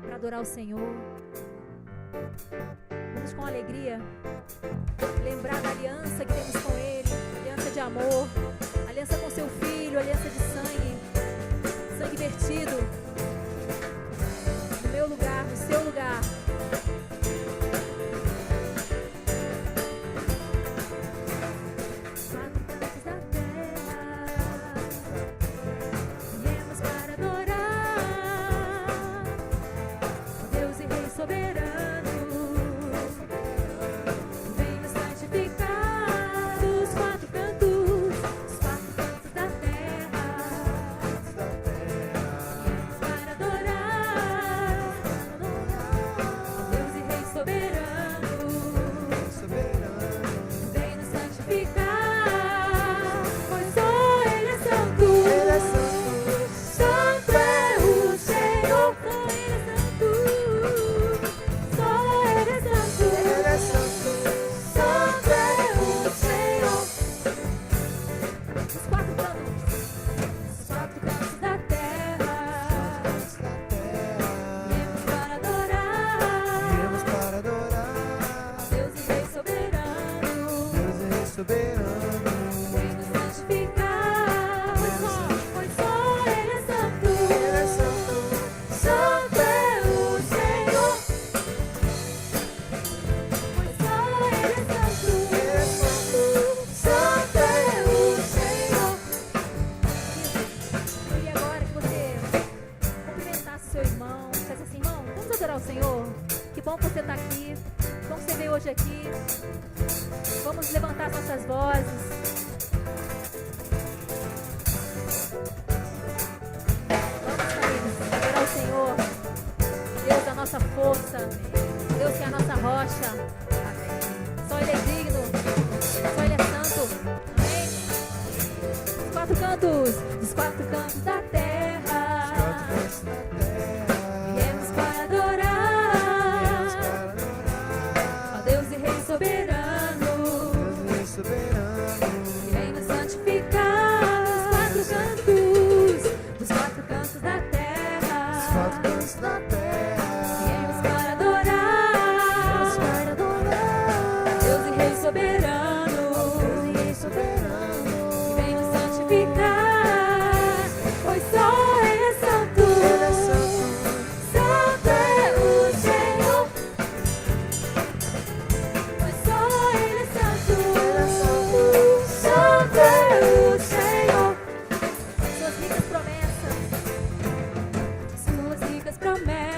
para adorar o Senhor. Vamos com alegria lembrar da aliança que temos com Ele, aliança de amor, aliança com seu Filho, aliança de sangue vertido no meu lugar, no seu lugar. Suas ricas promessas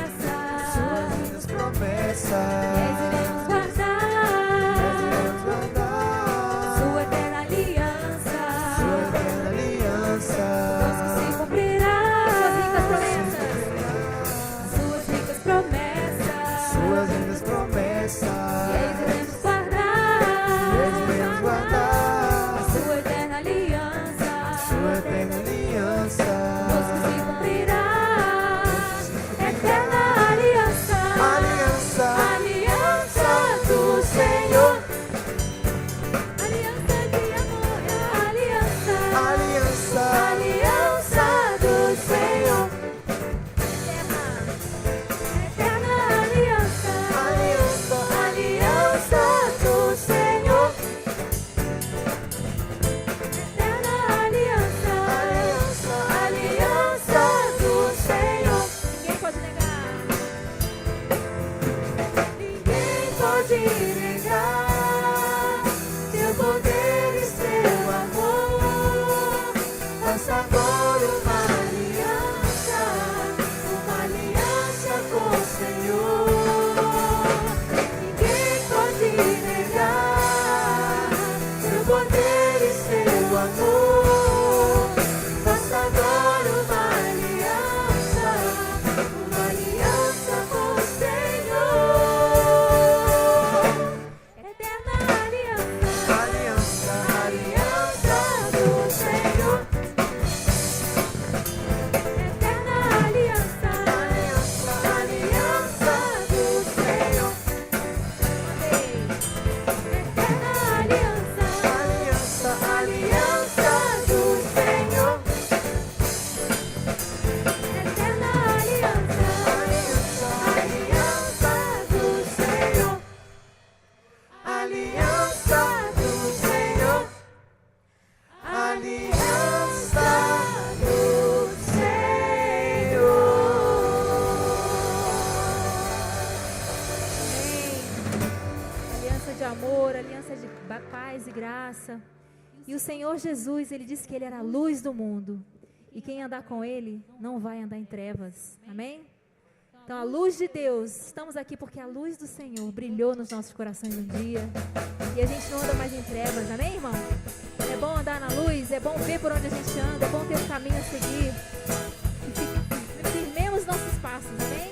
amor, aliança de paz e graça. E o Senhor Jesus, Ele disse que Ele era a luz do mundo. E quem andar com Ele não vai andar em trevas. Amém? Então, a luz de Deus, estamos aqui porque a luz do Senhor brilhou nos nossos corações um dia. E a gente não anda mais em trevas. Amém, irmão? É bom andar na luz, é bom ver por onde a gente anda, é bom ter um caminho a seguir. E firmemos nossos passos. Amém?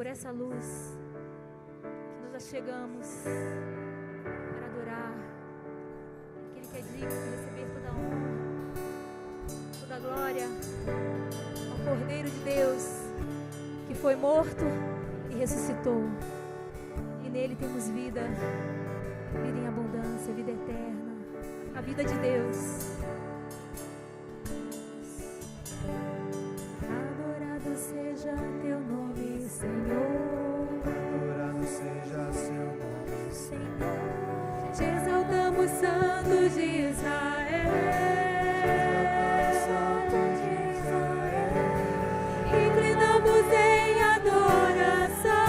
Essa luz que nós chegamos para adorar aquele que é digno de receber toda a honra, toda a glória ao Cordeiro de Deus que foi morto e ressuscitou, e nele temos vida em abundância, vida eterna, a vida de Deus. Adorado seja teu nome, Senhor. Adorado seja seu nome, Senhor. Te exaltamos, Santo de Israel. Santo de Israel. Inclinamos em adoração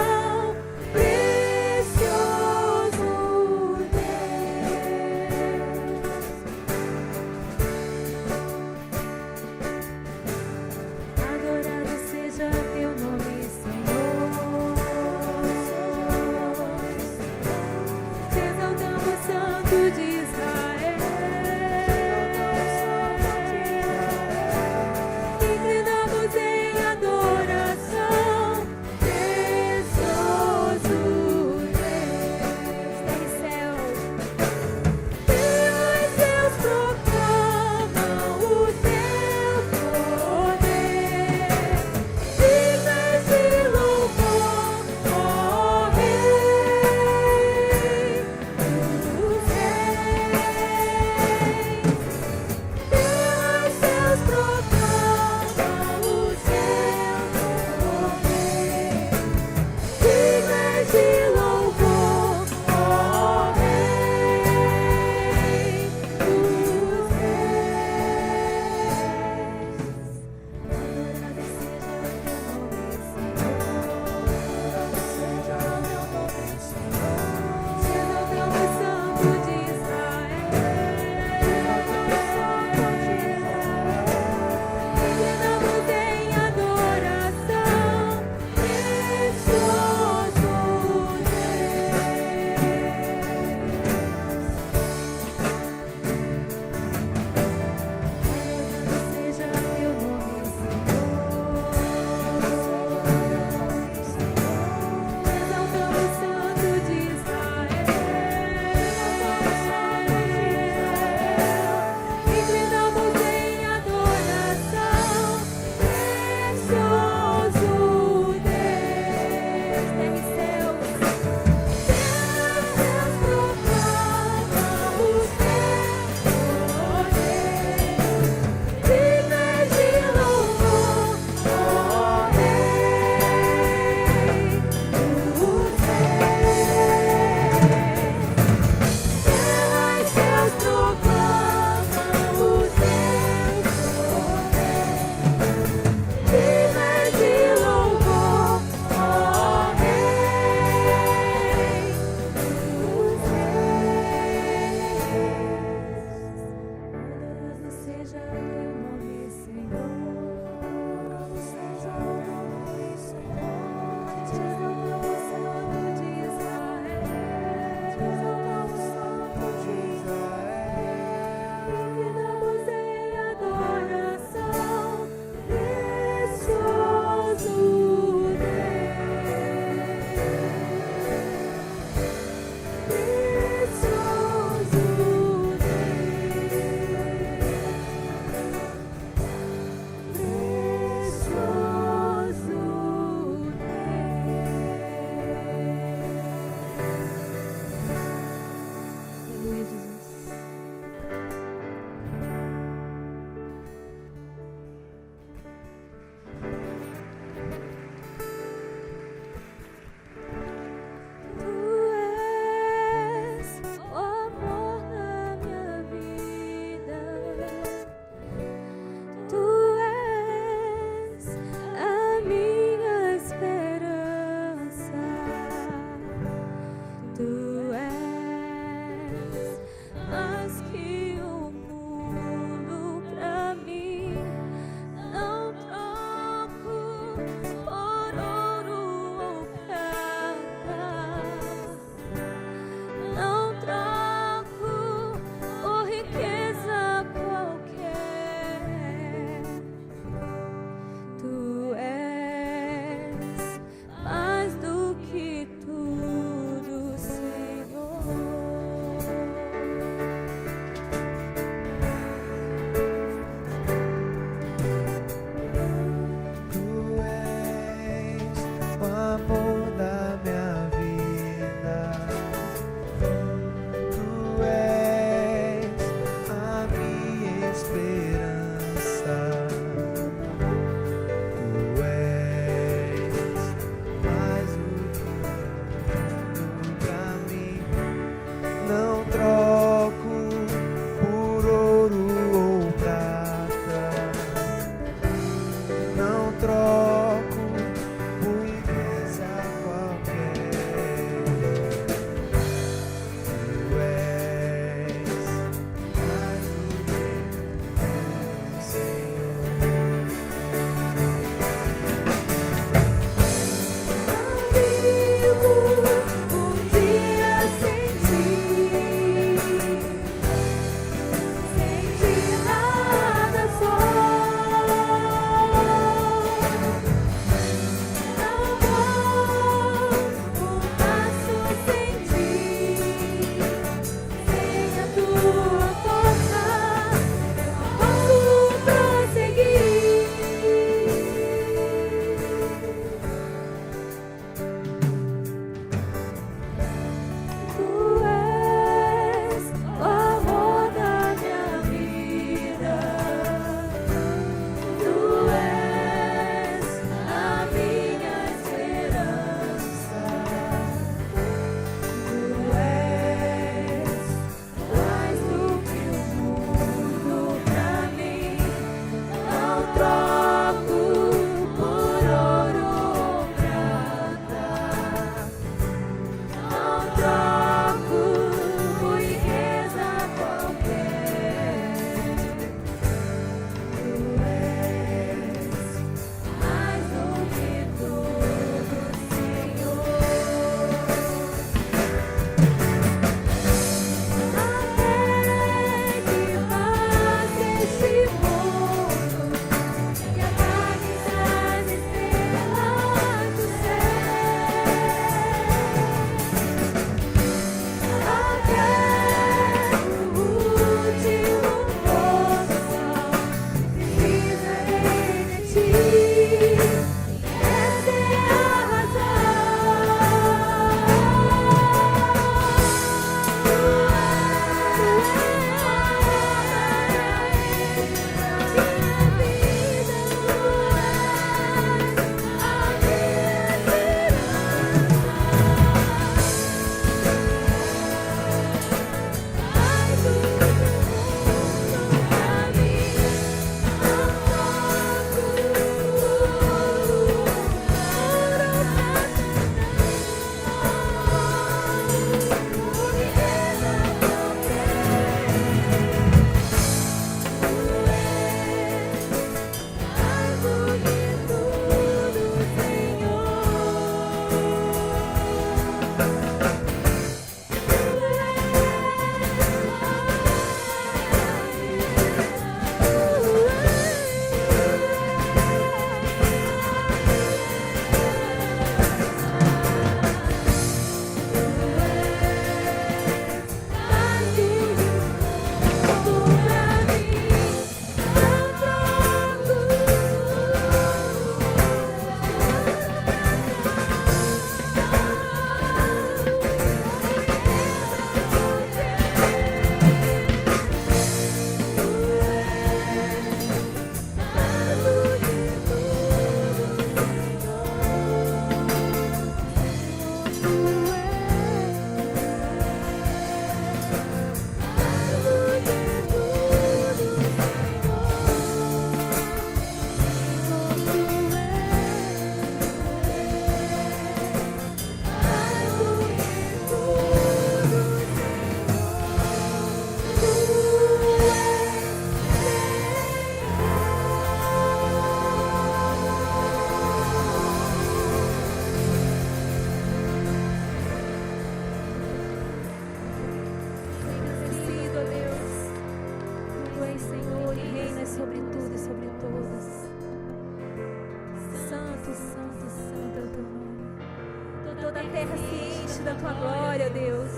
terra se enche da tua glória, Deus.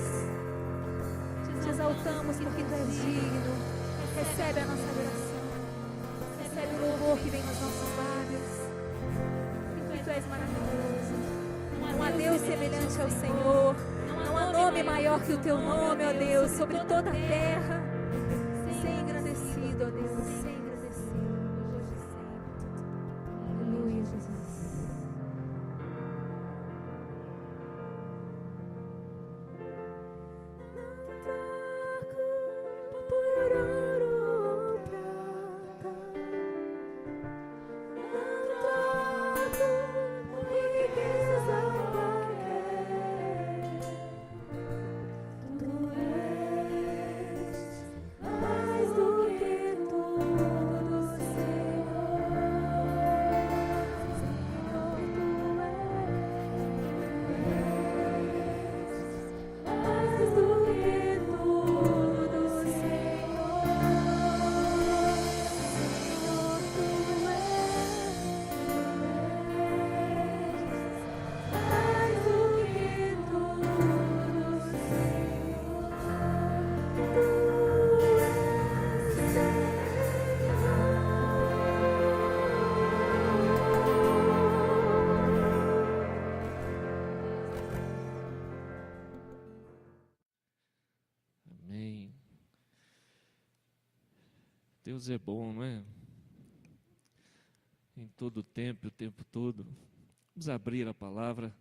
Te exaltamos porque tu és digno. Recebe a nossa adoração. Recebe o louvor que vem nos nossos lábios. Porque tu és maravilhoso. Não há Deus semelhante ao Senhor. Não há nome maior que o teu nome, ó Deus, sobre toda a terra. Ser engrandecido, ó Deus, ser engrandecido hoje e sempre. Aleluia, Jesus. Deus é bom, não é? Em todo o tempo, o tempo todo. Vamos abrir a palavra,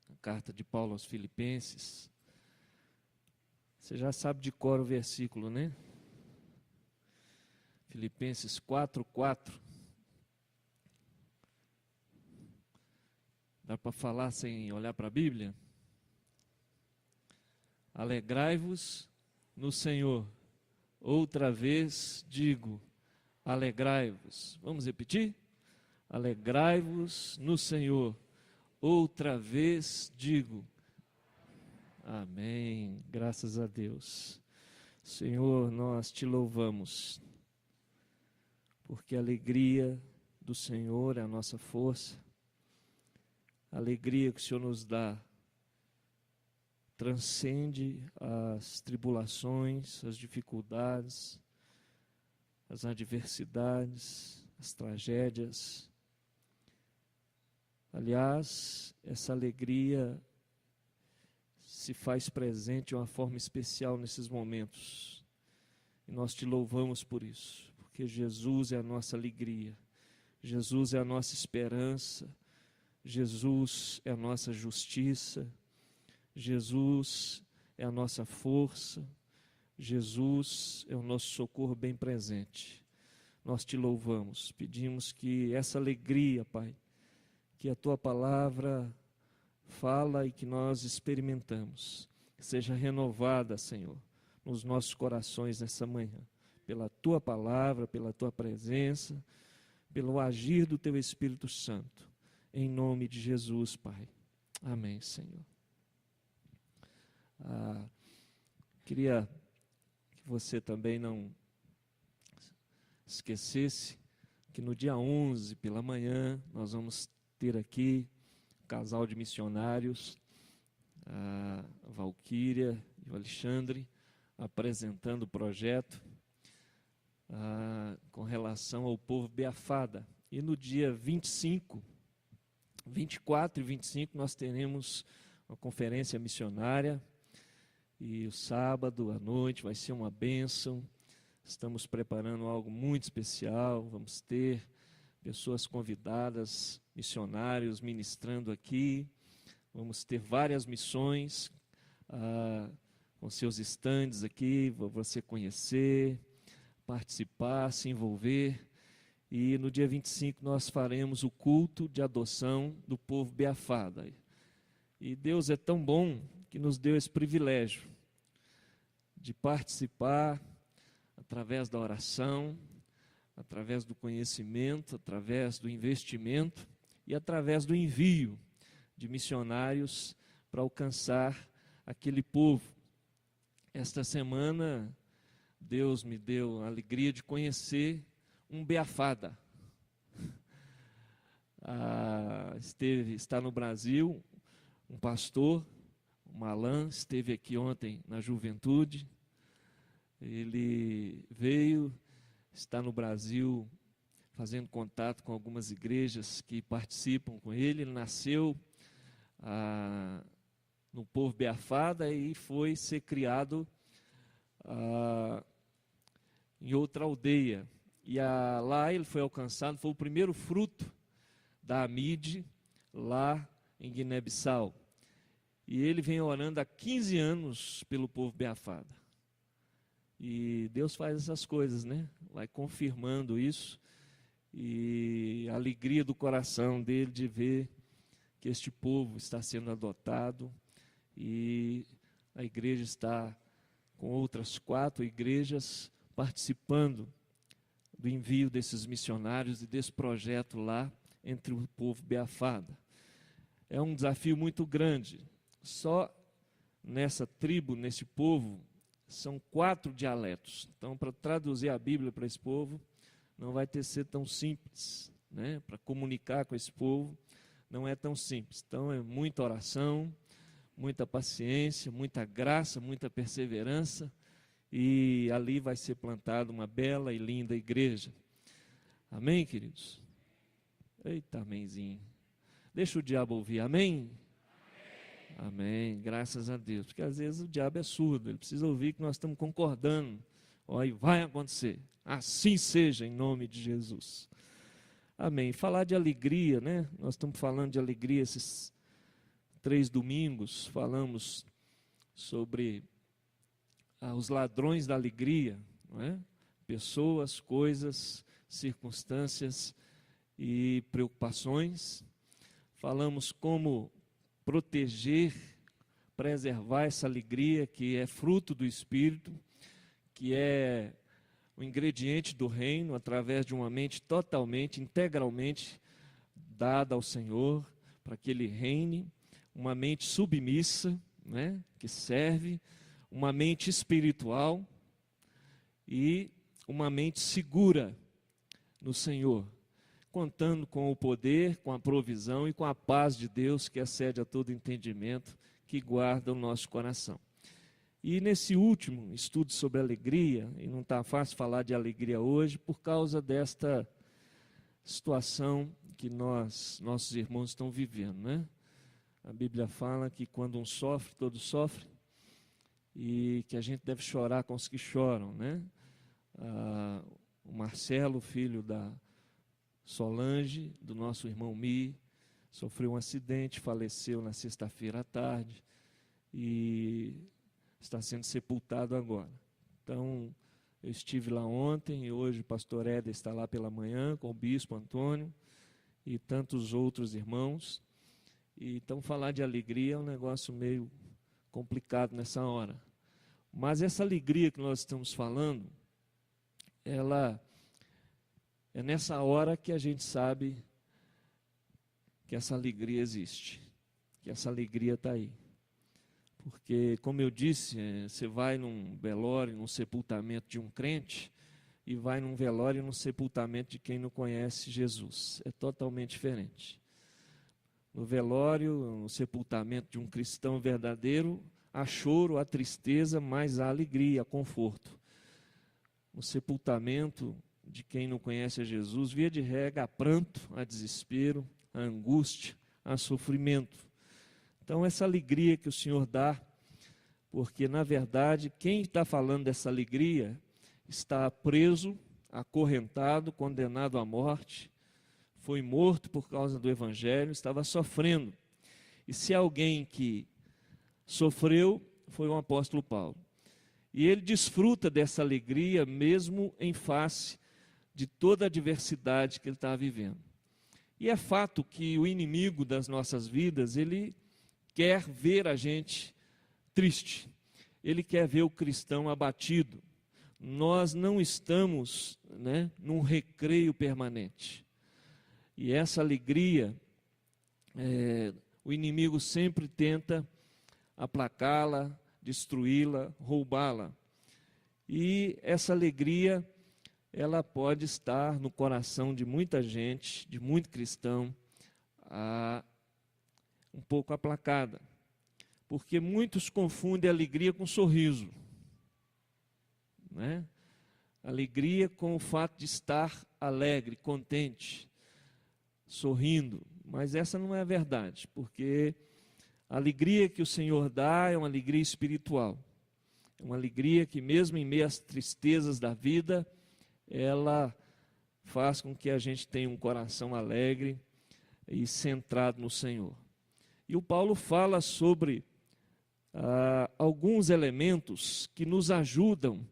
a carta de Paulo aos Filipenses. Você já sabe de cor o versículo, né? Filipenses 4:4. Dá para falar sem olhar para a Bíblia? Alegrai-vos no Senhor. Outra vez digo, alegrai-vos. Vamos repetir? Alegrai-vos no Senhor. Outra vez digo. Amém. Graças a Deus. Senhor, nós te louvamos, porque a alegria do Senhor é a nossa força. A alegria que o Senhor nos dá transcende as tribulações, as dificuldades, as adversidades, as tragédias. Aliás, essa alegria se faz presente de uma forma especial nesses momentos. E nós te louvamos por isso, porque Jesus é a nossa alegria, Jesus é a nossa esperança, Jesus é a nossa justiça, Jesus é a nossa força, Jesus é o nosso socorro bem presente. Nós te louvamos, pedimos que essa alegria, Pai, que a Tua palavra fala e que nós experimentamos, seja renovada, Senhor, nos nossos corações nessa manhã, pela Tua palavra, pela Tua presença, pelo agir do Teu Espírito Santo, em nome de Jesus, Pai. Amém, Senhor. Queria que você também não esquecesse que no dia 11, pela manhã, nós vamos ter aqui um casal de missionários, a Valquíria e o Alexandre, apresentando o projeto com relação ao povo Beafada. E no dia 24 e 25, nós teremos uma conferência missionária. E o sábado à noite vai ser uma bênção. Estamos preparando algo muito especial. Vamos ter pessoas convidadas, missionários ministrando aqui. Vamos ter várias missões com seus estandes aqui, para você conhecer, participar, se envolver. E no dia 25 nós faremos o culto de adoção do povo Beafada. E Deus é tão bom que nos deu esse privilégio de participar através da oração, através do conhecimento, através do investimento e através do envio de missionários para alcançar aquele povo. Esta semana, Deus me deu a alegria de conhecer um Beafada. Está no Brasil um pastor, o Malan, esteve aqui ontem na juventude. Ele veio, está no Brasil, fazendo contato com algumas igrejas que participam com ele. Ele nasceu no povo Beafada e foi ser criado em outra aldeia. E lá ele foi alcançado, foi o primeiro fruto da Amide, lá em Guiné-Bissau. E ele vem orando há 15 anos pelo povo Beafada. E Deus faz essas coisas, né? Vai confirmando isso. E a alegria do coração dele de ver que este povo está sendo adotado. E a igreja está com outras 4 igrejas participando do envio desses missionários e desse projeto lá entre o povo Beafada. É um desafio muito grande. Só nessa tribo, nesse povo, são 4 dialetos. Então, para traduzir a Bíblia para esse povo, não vai ter ser tão simples, né? Para comunicar com esse povo, não é tão simples. Então, é muita oração, muita paciência, muita graça, muita perseverança, e ali vai ser plantada uma bela e linda igreja. Amém, queridos? Eita, amenzinho. Deixa o diabo ouvir, amém? Amém, graças a Deus, porque às vezes o diabo é surdo, ele precisa ouvir que nós estamos concordando. Olha, vai acontecer, assim seja, em nome de Jesus. Amém. Falar de alegria, né? Nós estamos falando de alegria esses 3 domingos, falamos sobre os ladrões da alegria, não é? Pessoas, coisas, circunstâncias e preocupações. Falamos como proteger, preservar essa alegria que é fruto do Espírito, que é o ingrediente do reino, através de uma mente totalmente, integralmente dada ao Senhor, para que Ele reine, uma mente submissa, né, que serve, uma mente espiritual e uma mente segura no Senhor, contando com o poder, com a provisão e com a paz de Deus, que excede a todo entendimento, que guarda o nosso coração. E nesse último estudo sobre alegria, e não está fácil falar de alegria hoje, por causa desta situação que nossos irmãos estão vivendo, né? A Bíblia fala que quando um sofre, todos sofrem, e que a gente deve chorar com os que choram, né? O Marcelo, filho da Solange, do nosso irmão Mi, sofreu um acidente, faleceu na sexta-feira à tarde e está sendo sepultado agora. Então, eu estive lá ontem e hoje o pastor Éder está lá pela manhã com o bispo Antônio e tantos outros irmãos. E então falar de alegria é um negócio meio complicado nessa hora. Mas essa alegria que nós estamos falando, ela é nessa hora que a gente sabe que essa alegria existe, que essa alegria está aí. Porque, como eu disse, você vai num velório, num sepultamento de um crente, e vai num velório e num sepultamento de quem não conhece Jesus. É totalmente diferente. No velório, no sepultamento de um cristão verdadeiro, há choro, há tristeza, mas há alegria, há conforto. No sepultamento de quem não conhece a Jesus, via de regra, há pranto, há desespero, há angústia, há sofrimento. Então, essa alegria que o Senhor dá, porque, na verdade, quem está falando dessa alegria está preso, acorrentado, condenado à morte, foi morto por causa do Evangelho, estava sofrendo. E se alguém que sofreu, foi o apóstolo Paulo. E ele desfruta dessa alegria mesmo em face de toda a adversidade que ele está vivendo. E é fato que o inimigo das nossas vidas, ele quer ver a gente triste. Ele quer ver o cristão abatido. Nós não estamos, num recreio permanente. E essa alegria, o inimigo sempre tenta aplacá-la, destruí-la, roubá-la. E essa alegria, ela pode estar no coração de muita gente, de muito cristão, um pouco aplacada, porque muitos confundem alegria com sorriso, né? Alegria com o fato de estar alegre, contente, sorrindo, mas essa não é a verdade, porque a alegria que o Senhor dá é uma alegria espiritual, é uma alegria que mesmo em meio às tristezas da vida, ela faz com que a gente tenha um coração alegre e centrado no Senhor. E o Paulo fala sobre alguns elementos que nos ajudam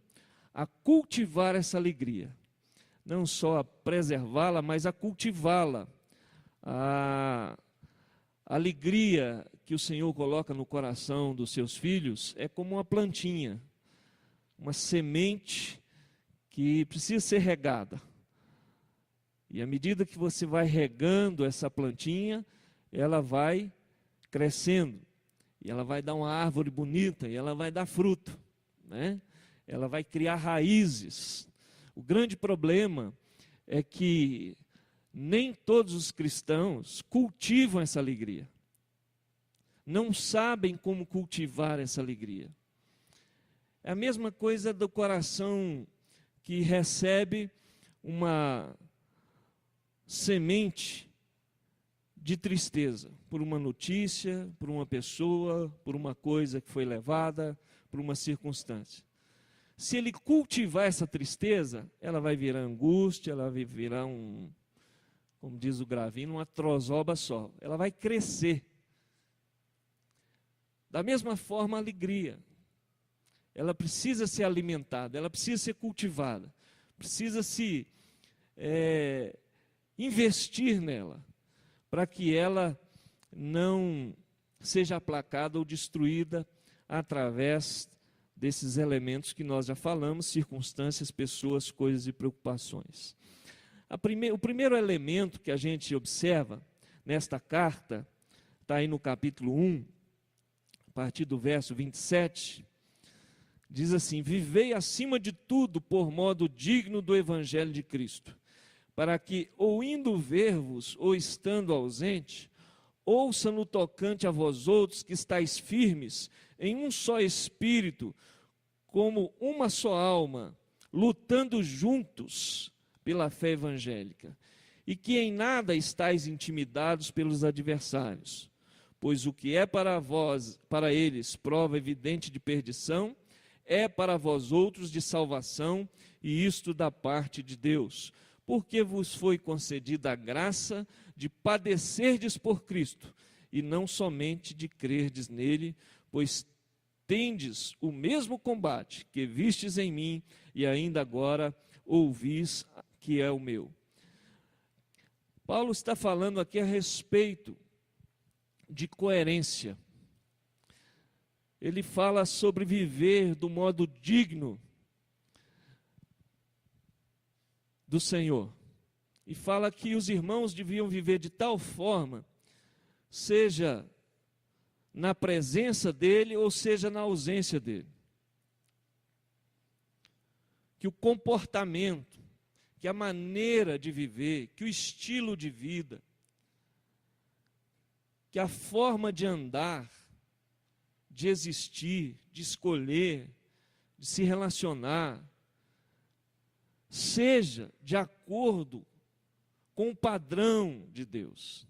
a cultivar essa alegria, não só a preservá-la, mas a cultivá-la. A alegria que o Senhor coloca no coração dos seus filhos é como uma plantinha, uma semente que precisa ser regada. E à medida que você vai regando essa plantinha, ela vai crescendo, e ela vai dar uma árvore bonita, e ela vai dar fruto, né? Ela vai criar raízes. O grande problema é que nem todos os cristãos cultivam essa alegria. Não sabem como cultivar essa alegria. É a mesma coisa do coração que recebe uma semente de tristeza por uma notícia, por uma pessoa, por uma coisa que foi levada, por uma circunstância. Se ele cultivar essa tristeza, ela vai virar angústia, ela vai virar como diz o Gravino, uma trozoba só. Ela vai crescer. Da mesma forma, a alegria. Ela precisa ser alimentada, ela precisa ser cultivada, precisa se investir nela, para que ela não seja aplacada ou destruída através desses elementos que nós já falamos, circunstâncias, pessoas, coisas e preocupações. O primeiro elemento que a gente observa nesta carta, está aí no capítulo 1, a partir do verso 27, diz assim: vivei acima de tudo por modo digno do Evangelho de Cristo, para que, ou indo ver-vos, ou estando ausente, ouça no tocante a vós outros que estáis firmes em um só espírito, como uma só alma, lutando juntos pela fé evangélica, e que em nada estáis intimidados pelos adversários, pois o que é para vós, para eles, prova evidente de perdição, é para vós outros de salvação, e isto da parte de Deus, porque vos foi concedida a graça de padecerdes por Cristo, e não somente de crerdes nele, pois tendes o mesmo combate que vistes em mim, e ainda agora ouvis que é o meu. Paulo está falando aqui a respeito de coerência. Ele fala sobre viver do modo digno do Senhor. E fala que os irmãos deviam viver de tal forma, seja na presença dele ou seja na ausência dele. Que o comportamento, que a maneira de viver, que o estilo de vida, que a forma de andar, de existir, de escolher, de se relacionar, seja de acordo com o padrão de Deus.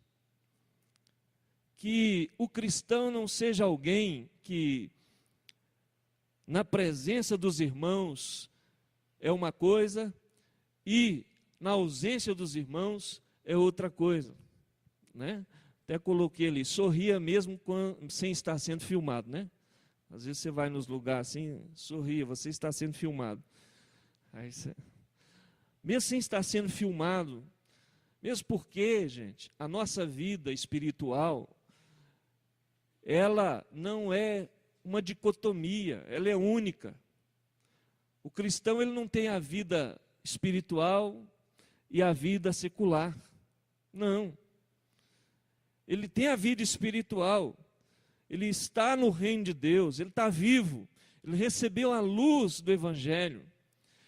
Que o cristão não seja alguém que, na presença dos irmãos, é uma coisa, e na ausência dos irmãos é outra coisa, né? Até coloquei ali, sorria mesmo sem estar sendo filmado, né? Às vezes você vai nos lugares assim, sorria, você está sendo filmado. Aí você, mesmo sem estar sendo filmado, mesmo porque, gente, a nossa vida espiritual, ela não é uma dicotomia, ela é única. O cristão, ele não tem a vida espiritual e a vida secular. Não. Ele tem a vida espiritual. Ele está no reino de Deus, ele está vivo. Ele recebeu a luz do Evangelho.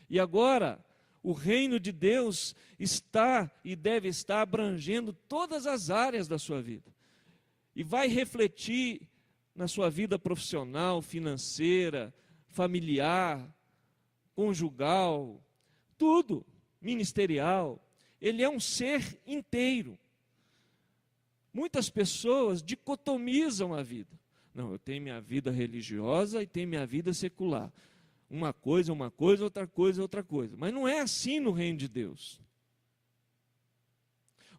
E agora, o reino de Deus está e deve estar abrangendo todas as áreas da sua vida. e vai refletir na sua vida profissional, financeira, familiar, conjugal, tudo, ministerial. Ele é um ser inteiro. Muitas pessoas dicotomizam a vida. Não, eu tenho minha vida religiosa e tenho minha vida secular. Uma coisa, outra coisa, outra coisa. Mas não é assim no reino de Deus.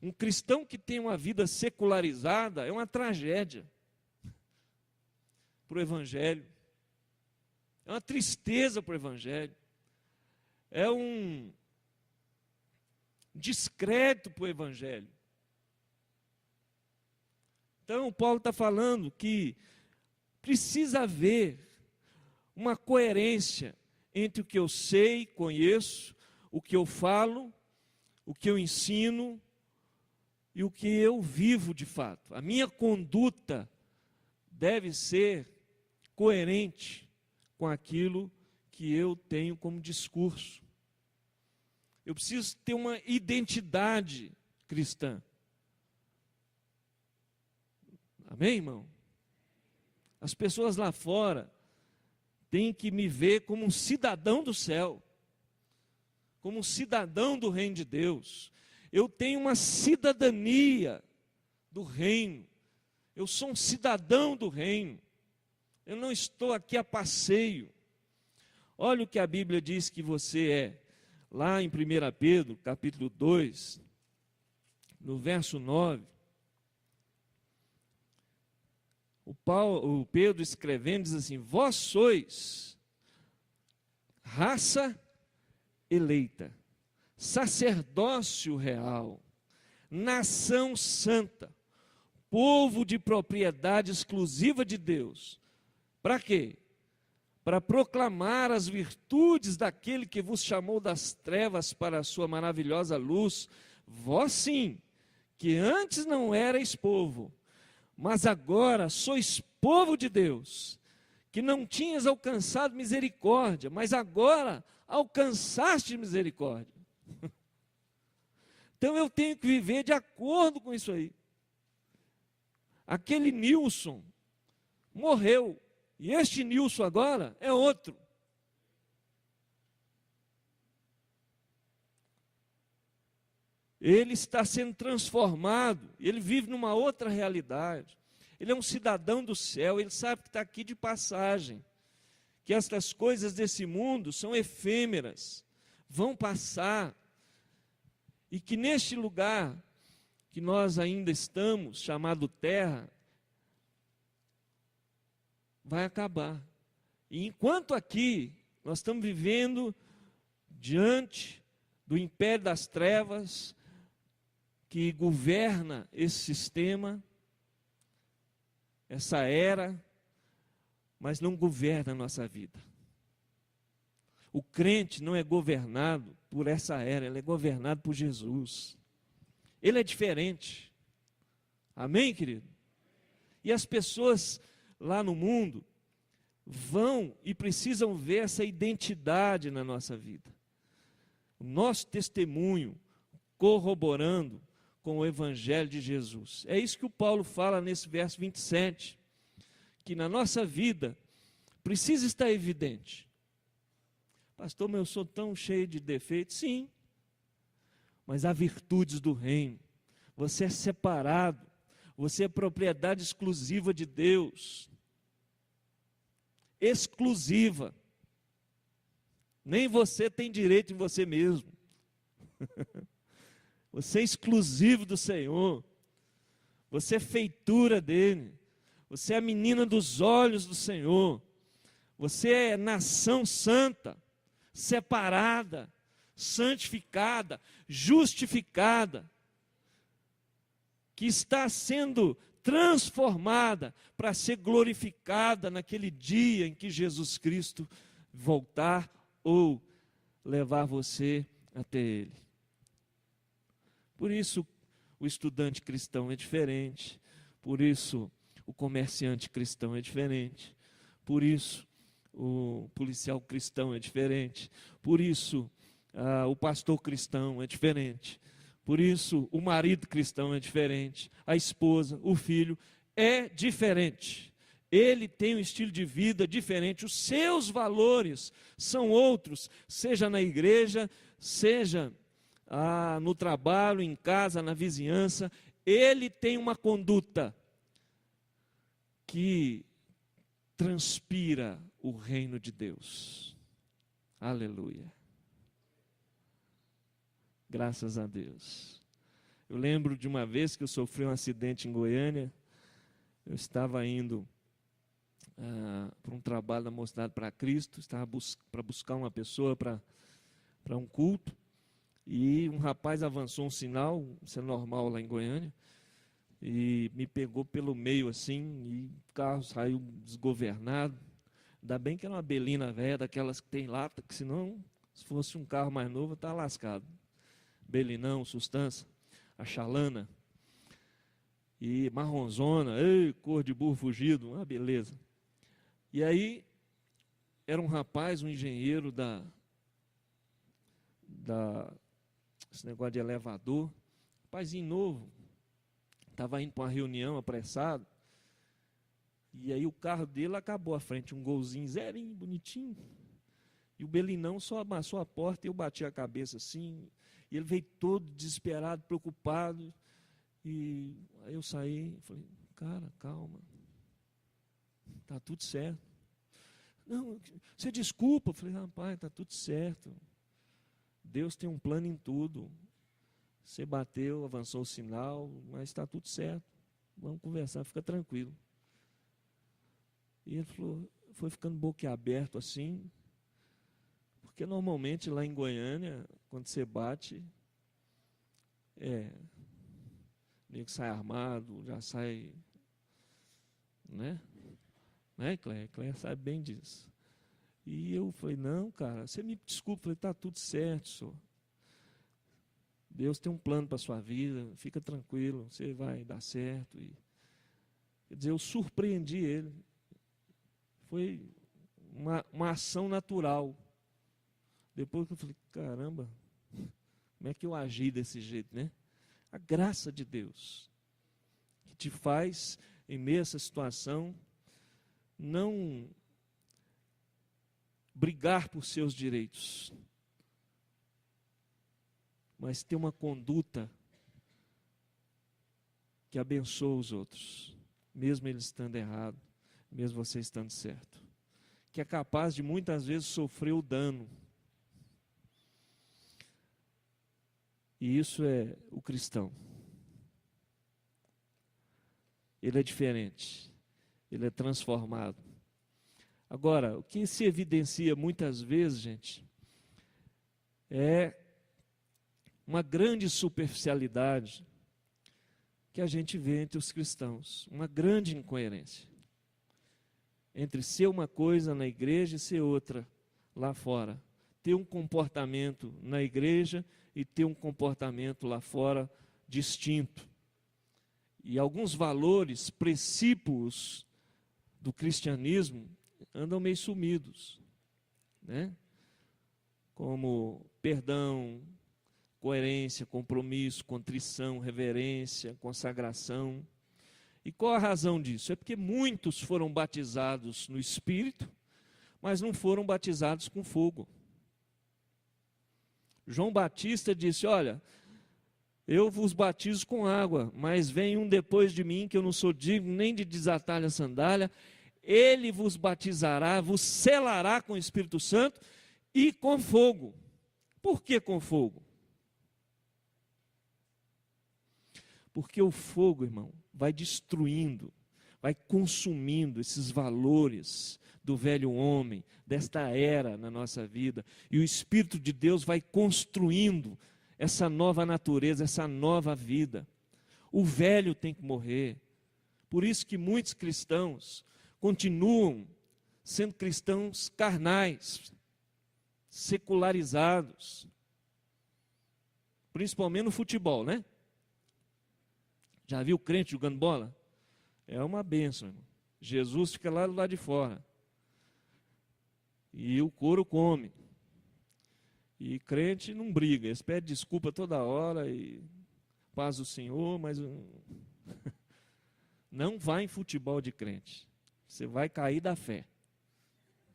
Um cristão que tem uma vida secularizada é uma tragédia para o Evangelho. É uma tristeza para o Evangelho. É um descrédito para o Evangelho. Então, Paulo está falando que precisa haver uma coerência entre o que eu sei, conheço, o que eu falo, o que eu ensino e o que eu vivo de fato. A minha conduta deve ser coerente com aquilo que eu tenho como discurso. Eu preciso ter uma identidade cristã. Amém, irmão? As pessoas lá fora têm que me ver como um cidadão do céu, como um cidadão do reino de Deus. Eu tenho uma cidadania do reino. Eu sou um cidadão do reino. Eu não estou aqui a passeio. Olha o que a Bíblia diz que você é. Lá em 1 Pedro, capítulo 2, no verso 9, o Pedro escrevendo diz assim: vós sois raça eleita, sacerdócio real, nação santa, povo de propriedade exclusiva de Deus. Para quê? Para proclamar as virtudes daquele que vos chamou das trevas para a sua maravilhosa luz. Vós sim, que antes não erais povo, mas agora sois povo de Deus, que não tinhas alcançado misericórdia, mas agora alcançaste misericórdia. Então eu tenho que viver de acordo com isso aí. Aquele Nilson morreu, e este Nilson agora é outro. Ele está sendo transformado, ele vive numa outra realidade. Ele é um cidadão do céu, ele sabe que está aqui de passagem, que estas coisas desse mundo são efêmeras, vão passar, e que neste lugar que nós ainda estamos, chamado terra, vai acabar. E enquanto aqui nós estamos vivendo diante do império das trevas que governa esse sistema, essa era, mas não governa a nossa vida. O crente não é governado por essa era, ele é governado por Jesus. Ele é diferente. Amém, querido? E as pessoas lá no mundo vão e precisam ver essa identidade na nossa vida. O nosso testemunho corroborando com o Evangelho de Jesus. É isso que o Paulo fala nesse verso 27, que na nossa vida precisa estar evidente. Pastor, mas eu sou tão cheio de defeitos. Sim, mas há virtudes do reino. Você é separado, você é propriedade exclusiva de Deus. Exclusiva. Nem você tem direito em você mesmo. Você é exclusivo do Senhor. Você é feitura dele. Você é a menina dos olhos do Senhor. Você é nação santa, separada, santificada, justificada, que está sendo transformada para ser glorificada naquele dia em que Jesus Cristo voltar ou levar você até Ele. Por isso o estudante cristão é diferente, por isso o comerciante cristão é diferente, por isso o policial cristão é diferente, por isso o pastor cristão é diferente, por isso o marido cristão é diferente, a esposa, o filho é diferente. Ele tem um estilo de vida diferente. Os seus valores são outros, seja na igreja, seja no trabalho, em casa, na vizinhança. Ele tem uma conduta que transpira o reino de Deus. Aleluia. Graças a Deus. Eu lembro de uma vez que eu sofri um acidente em Goiânia. Eu estava indo para um trabalho da Mocidade para Cristo, estava para buscar uma pessoa para um culto, e um rapaz avançou um sinal, isso é normal lá em Goiânia, e me pegou pelo meio assim, e o carro saiu desgovernado. Ainda bem que era uma belina velha, daquelas que tem lata, que senão, se fosse um carro mais novo, estava lascado. Belinão, sustância, a chalana, e marronzona, cor de burro fugido, uma beleza. E aí, era um rapaz, um engenheiro esse negócio de elevador, rapazinho novo, estava indo para uma reunião apressado, e aí o carro dele acabou à frente, um golzinho zerinho, bonitinho, e o belinão só amassou a porta e eu bati a cabeça assim, e ele veio todo desesperado, preocupado, e aí eu saí, falei, cara, calma, está tudo certo. Não, você desculpa. Eu falei, rapaz, está tudo certo. Deus tem um plano em tudo. Você bateu, avançou o sinal, mas está tudo certo. Vamos conversar, fica tranquilo. E ele falou, foi ficando boquiaberto assim, porque normalmente lá em Goiânia, quando você bate, meio que sai armado, já sai, né? Cléia sabe bem disso. E eu falei, não, cara, você me desculpa. Eu falei, está tudo certo, senhor. Deus tem um plano para a sua vida, fica tranquilo, você vai dar certo. Quer dizer, eu surpreendi ele. Foi uma ação natural. Depois que eu falei, caramba, como é que eu agi desse jeito, né? A graça de Deus, que te faz, em meio a essa situação, não brigar por seus direitos, mas ter uma conduta que abençoa os outros, mesmo eles estando errados, mesmo você estando certo, que é capaz de muitas vezes sofrer o dano. E isso é o cristão. Ele é diferente, ele é transformado. Agora, o que se evidencia muitas vezes, gente, é uma grande superficialidade que a gente vê entre os cristãos, uma grande incoerência entre ser uma coisa na igreja e ser outra lá fora. Ter um comportamento na igreja e ter um comportamento lá fora distinto. E alguns valores, princípios do cristianismo andam meio sumidos, né? Como perdão, coerência, compromisso, contrição, reverência, consagração. E qual a razão disso? É porque muitos foram batizados no Espírito, mas não foram batizados com fogo. João Batista disse, olha, eu vos batizo com água, mas vem um depois de mim, que eu não sou digno nem de desatar a sandália, ele vos batizará, vos selará com o Espírito Santo e com fogo. Por que com fogo? Porque o fogo, irmão, vai destruindo, vai consumindo esses valores do velho homem, desta era na nossa vida. E o Espírito de Deus vai construindo essa nova natureza, essa nova vida. O velho tem que morrer. Por isso que muitos cristãos continuam sendo cristãos carnais, secularizados. Principalmente no futebol, né? Já viu crente jogando bola? É uma bênção, irmão. Jesus fica lá do lado de fora. E o couro come. E crente não briga, eles pedem desculpa toda hora e paz do Senhor, mas Não vá em futebol de crente. Você vai cair da fé.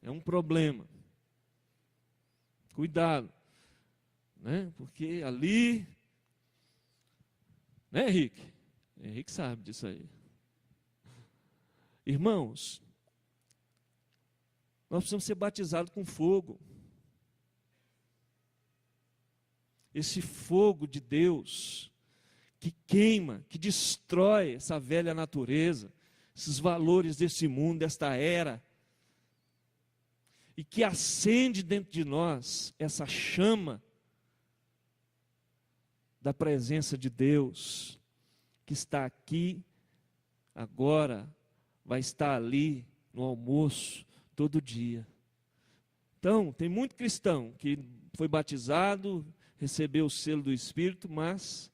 É um problema. Cuidado. Né? Porque ali... Né, Henrique? Henrique sabe disso aí. Irmãos, nós precisamos ser batizados com fogo. Esse fogo de Deus que queima, que destrói essa velha natureza, esses valores desse mundo, desta era, e que acende dentro de nós essa chama da presença de Deus, que está aqui, agora, vai estar ali no almoço, todo dia. Então, tem muito cristão que foi batizado, recebeu o selo do Espírito, mas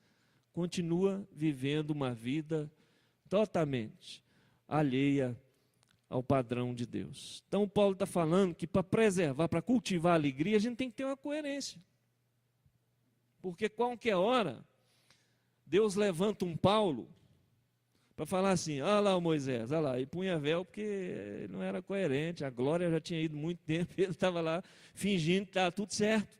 continua vivendo uma vida totalmente alheia ao padrão de Deus. Então, Paulo está falando que para preservar, para cultivar a alegria, a gente tem que ter uma coerência. Porque qualquer hora, Deus levanta um Paulo para falar assim, olha lá o Moisés, olha lá, e punha véu porque ele não era coerente, a glória já tinha ido muito tempo, ele estava lá fingindo que estava tudo certo.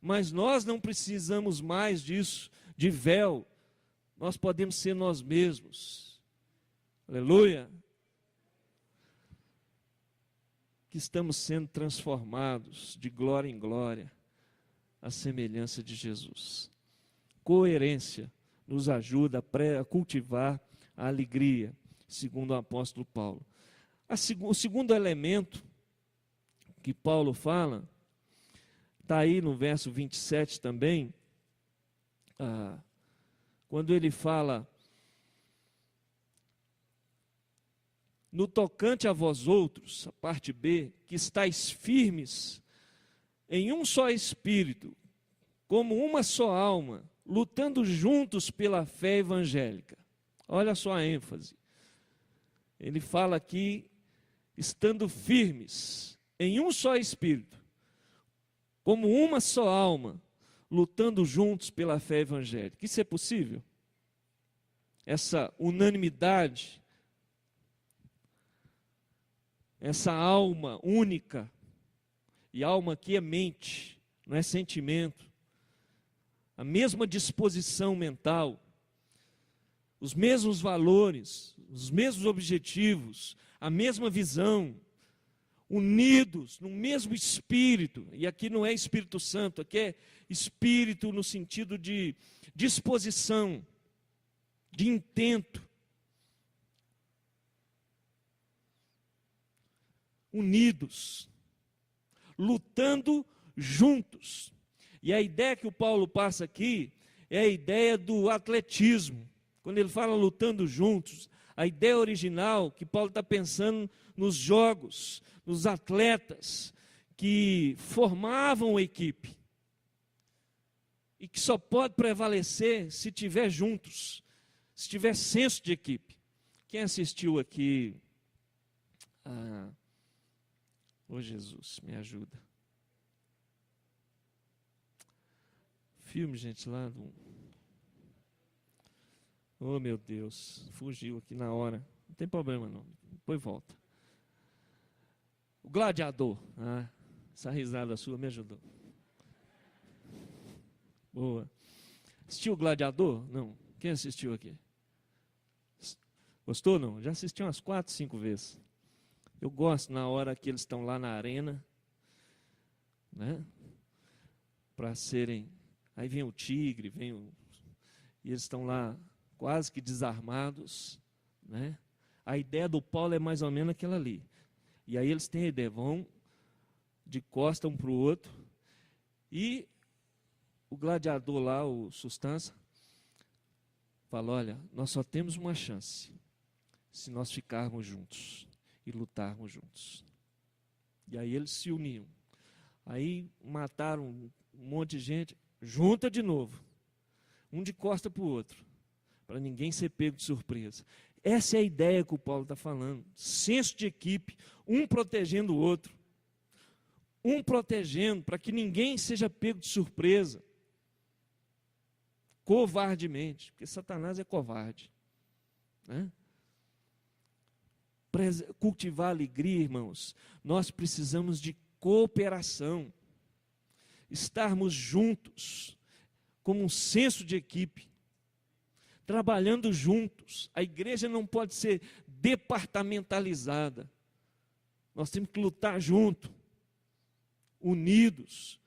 Mas nós não precisamos mais disso, de véu, nós podemos ser nós mesmos. Aleluia! Que estamos sendo transformados de glória em glória, à semelhança de Jesus. Coerência nos ajuda a cultivar a alegria, segundo o apóstolo Paulo. O segundo elemento que Paulo fala, está aí no verso 27 também, quando ele fala, no tocante a vós outros, a parte B, que estáis firmes em um só espírito, como uma só alma, lutando juntos pela fé evangélica. Olha só a ênfase. Ele fala aqui, estando firmes em um só espírito, como uma só alma, lutando juntos pela fé evangélica. Isso é possível? Essa unanimidade, essa alma única, e alma aqui é mente, não é sentimento, a mesma disposição mental, os mesmos valores, os mesmos objetivos, a mesma visão, unidos no mesmo Espírito, e aqui não é Espírito Santo, aqui é Espírito no sentido de disposição, de intento, unidos, lutando juntos. E a ideia que o Paulo passa aqui é a ideia do atletismo. Quando ele fala lutando juntos, a ideia original que Paulo está pensando nos jogos, nos atletas que formavam a equipe e que só pode prevalecer se tiver juntos, se tiver senso de equipe. Quem assistiu aqui Ô Jesus, me ajuda. Filme, gente, lá do... Oh, meu Deus, fugiu aqui na hora. Não tem problema não, depois volta. O Gladiador. Essa risada sua me ajudou. Boa. Assistiu o Gladiador? Não. Quem assistiu aqui? Gostou não? Já assisti umas 4, 5 vezes. Eu gosto na hora que eles estão lá na arena, né? Para serem... Aí vem o tigre, e eles estão lá quase que desarmados, né? A ideia do Paulo é mais ou menos aquela ali. E aí eles têm a ideia, vão de costa um para o outro, e o gladiador lá, o Sustância, fala, olha, nós só temos uma chance, se nós ficarmos juntos e lutarmos juntos. E aí eles se uniam. Aí mataram um monte de gente, junta de novo, um de costa para o outro, para ninguém ser pego de surpresa. Essa é a ideia que o Paulo está falando, senso de equipe, um protegendo o outro, um protegendo para que ninguém seja pego de surpresa, covardemente, porque Satanás é covarde. né? Cultivar alegria, irmãos, nós precisamos de cooperação, estarmos juntos, como um senso de equipe, trabalhando juntos. A igreja não pode ser departamentalizada, nós temos que lutar junto, unidos,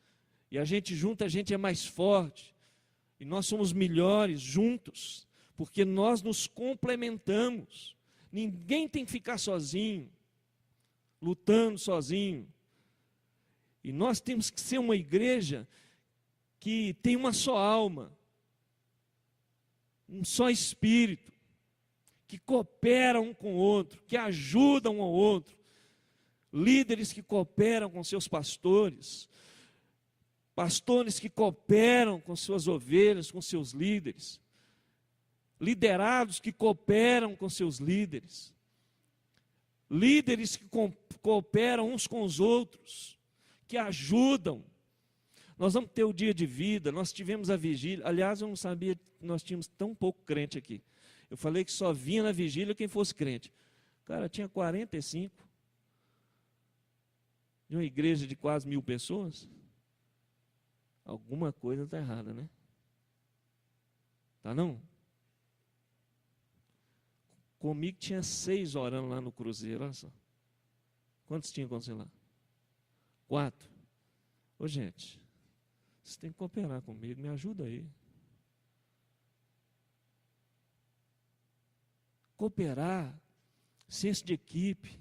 e a gente junto, a gente é mais forte, e nós somos melhores juntos, porque nós nos complementamos. Ninguém tem que ficar sozinho, lutando sozinho. E nós temos que ser uma igreja que tem uma só alma, um só espírito, que coopera um com o outro, que ajuda um ao outro. Líderes que cooperam com seus pastores, pastores que cooperam com suas ovelhas, com seus líderes. Liderados que cooperam com seus líderes, líderes que cooperam uns com os outros, que ajudam. Nós vamos ter o dia de vida, nós tivemos a vigília, aliás eu não sabia que nós tínhamos tão pouco crente aqui, eu falei que só vinha na vigília quem fosse crente, cara, tinha 45, de uma igreja de quase 1000 pessoas, alguma coisa está errada, né? Tá não? Comigo tinha 6 orando lá no cruzeiro, olha só. Quantos tinha quando você lá? 4. Ô gente, você tem que cooperar comigo, me ajuda aí. Cooperar, senso de equipe.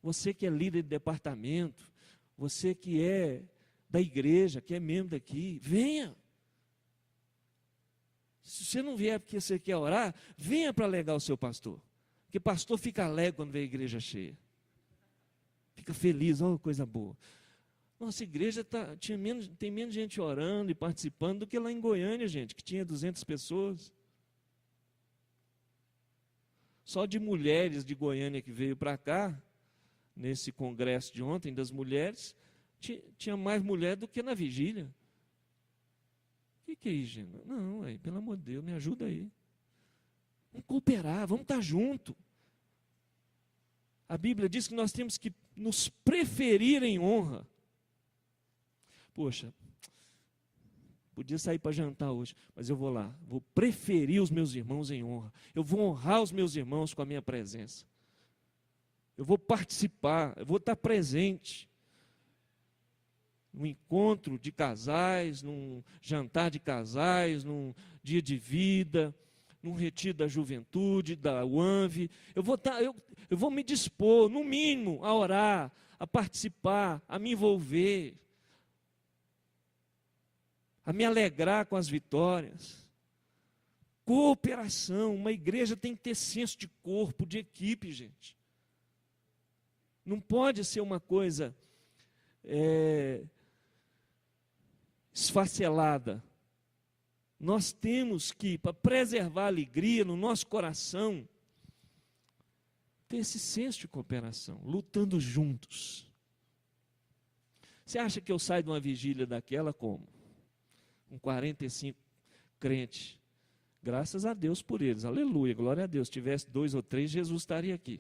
Você que é líder de departamento, você que é da igreja, que é membro daqui, venha. Se você não vier porque você quer orar, venha para alegar o seu pastor. Porque pastor fica alegre quando vê a igreja cheia. Fica feliz, olha coisa boa. Nossa igreja tem menos gente orando e participando do que lá em Goiânia, gente, que tinha 200 pessoas. Só de mulheres de Goiânia que veio para cá, nesse congresso de ontem das mulheres, tinha mais mulher do que na vigília. O que é isso, gente? Não, pelo amor de Deus, me ajuda aí. Vamos cooperar, vamos estar junto. A Bíblia diz que nós temos que nos preferir em honra. Poxa, podia sair para jantar hoje, mas eu vou lá, vou preferir os meus irmãos em honra. Eu vou honrar os meus irmãos com a minha presença. Eu vou participar, eu vou estar presente. Num encontro de casais, num jantar de casais, num dia de vida, num retiro da juventude, da UANV, eu vou me dispor, no mínimo, a orar, a participar, a me envolver, a me alegrar com as vitórias. Cooperação, uma igreja tem que ter senso de corpo, de equipe, gente. Não pode ser uma coisa esfacelada. Nós temos que, para preservar a alegria no nosso coração, ter esse senso de cooperação, lutando juntos. Você acha que eu saio de uma vigília daquela como? Com 45 crentes. Graças a Deus por eles, aleluia, glória a Deus. Se tivesse 2 ou 3, Jesus estaria aqui.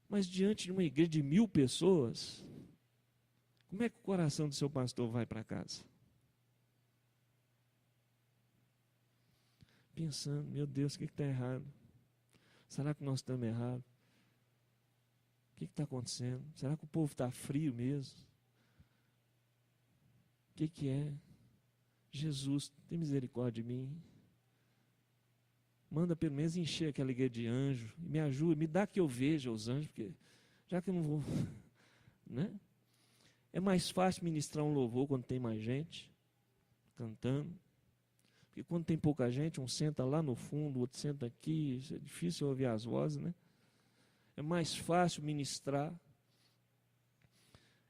Mas diante de uma igreja de 1000 pessoas, como é que o coração do seu pastor vai para casa? Pensando, meu Deus, o que está errado? Será que nós estamos errados? O que está acontecendo? Será que o povo está frio mesmo? O que é? Jesus, tem misericórdia de mim. Manda pelo menos encher aquela igreja de anjo. Me ajuda, me dá que eu veja os anjos, porque já que eu não vou, né? É mais fácil ministrar um louvor quando tem mais gente cantando. Porque quando tem pouca gente, um senta lá no fundo, o outro senta aqui, é difícil ouvir as vozes, né? É mais fácil ministrar.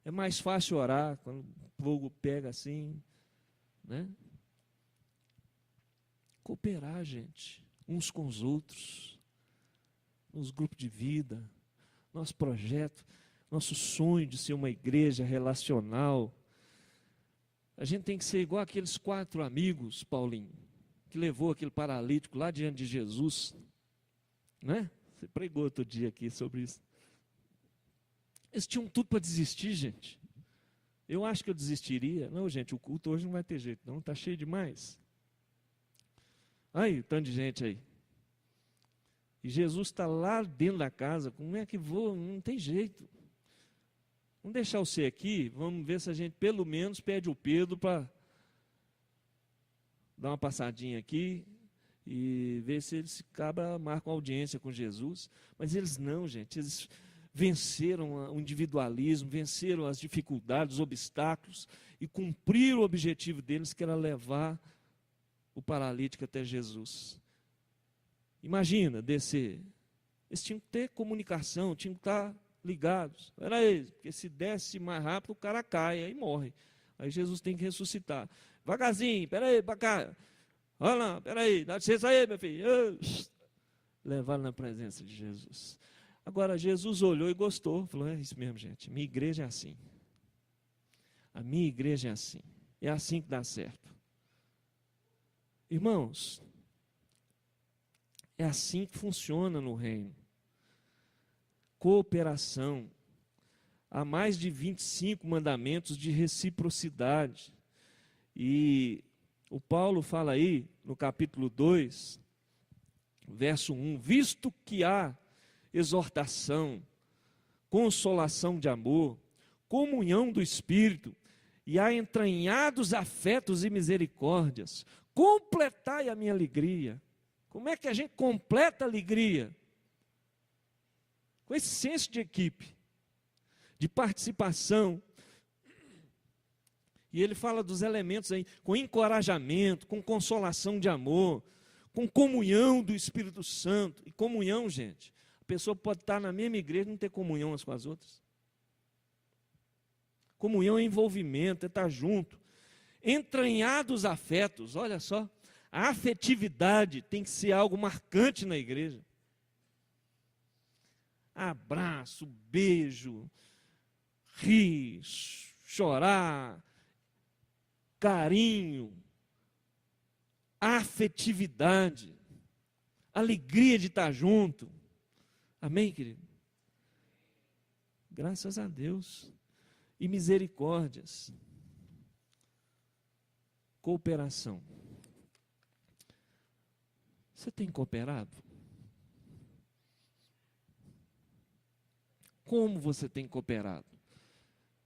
É mais fácil orar quando o fogo pega assim, né? Cooperar, gente, uns com os outros, nos grupos de vida, nosso projeto, nosso sonho de ser uma igreja relacional. A gente tem que ser igual aqueles 4 amigos, Paulinho, que levou aquele paralítico lá diante de Jesus. né? Você pregou outro dia aqui sobre isso. Eles tinham tudo para desistir, gente. Eu acho que eu desistiria. Não, gente, o culto hoje não vai ter jeito, não. Está cheio demais. Aí, tanto de gente aí. E Jesus está lá dentro da casa. Como é que vou? Não tem jeito. Vamos deixar você aqui. Vamos ver se a gente, pelo menos, pede o Pedro para dar uma passadinha aqui e ver se eles marcam audiência com Jesus. Mas eles não, gente. Eles venceram o individualismo, venceram as dificuldades, os obstáculos e cumpriram o objetivo deles, que era levar o paralítico até Jesus. Imagina descer. Eles tinham que ter comunicação, tinham que estar ligados. Era isso, porque se desce mais rápido, o cara cai, aí morre. Aí Jesus tem que ressuscitar. Vagarzinho, peraí, para cá. Olha lá, peraí, dá licença aí, meu filho. Levaram na presença de Jesus. Agora, Jesus olhou e gostou, falou, é isso mesmo, gente, minha igreja é assim. A minha igreja é assim. É assim que dá certo. Irmãos, é assim que funciona no reino. Cooperação. Há mais de 25 mandamentos de reciprocidade. E o Paulo fala aí, no capítulo 2, verso 1, visto que há exortação, consolação de amor, comunhão do Espírito, e há entranhados afetos e misericórdias, completai a minha alegria. Como é que a gente completa a alegria? Com esse senso de equipe, de participação. E ele fala dos elementos aí, com encorajamento, com consolação de amor, com comunhão do Espírito Santo. E comunhão, gente, a pessoa pode estar na mesma igreja e não ter comunhão umas com as outras. Comunhão é envolvimento, é estar junto. Entranhados afetos, olha só, a afetividade tem que ser algo marcante na igreja. Abraço, beijo, rir, chorar, carinho, afetividade, alegria de estar junto. Amém, querido? Graças a Deus. E misericórdias. Cooperação. Você tem cooperado? Como você tem cooperado?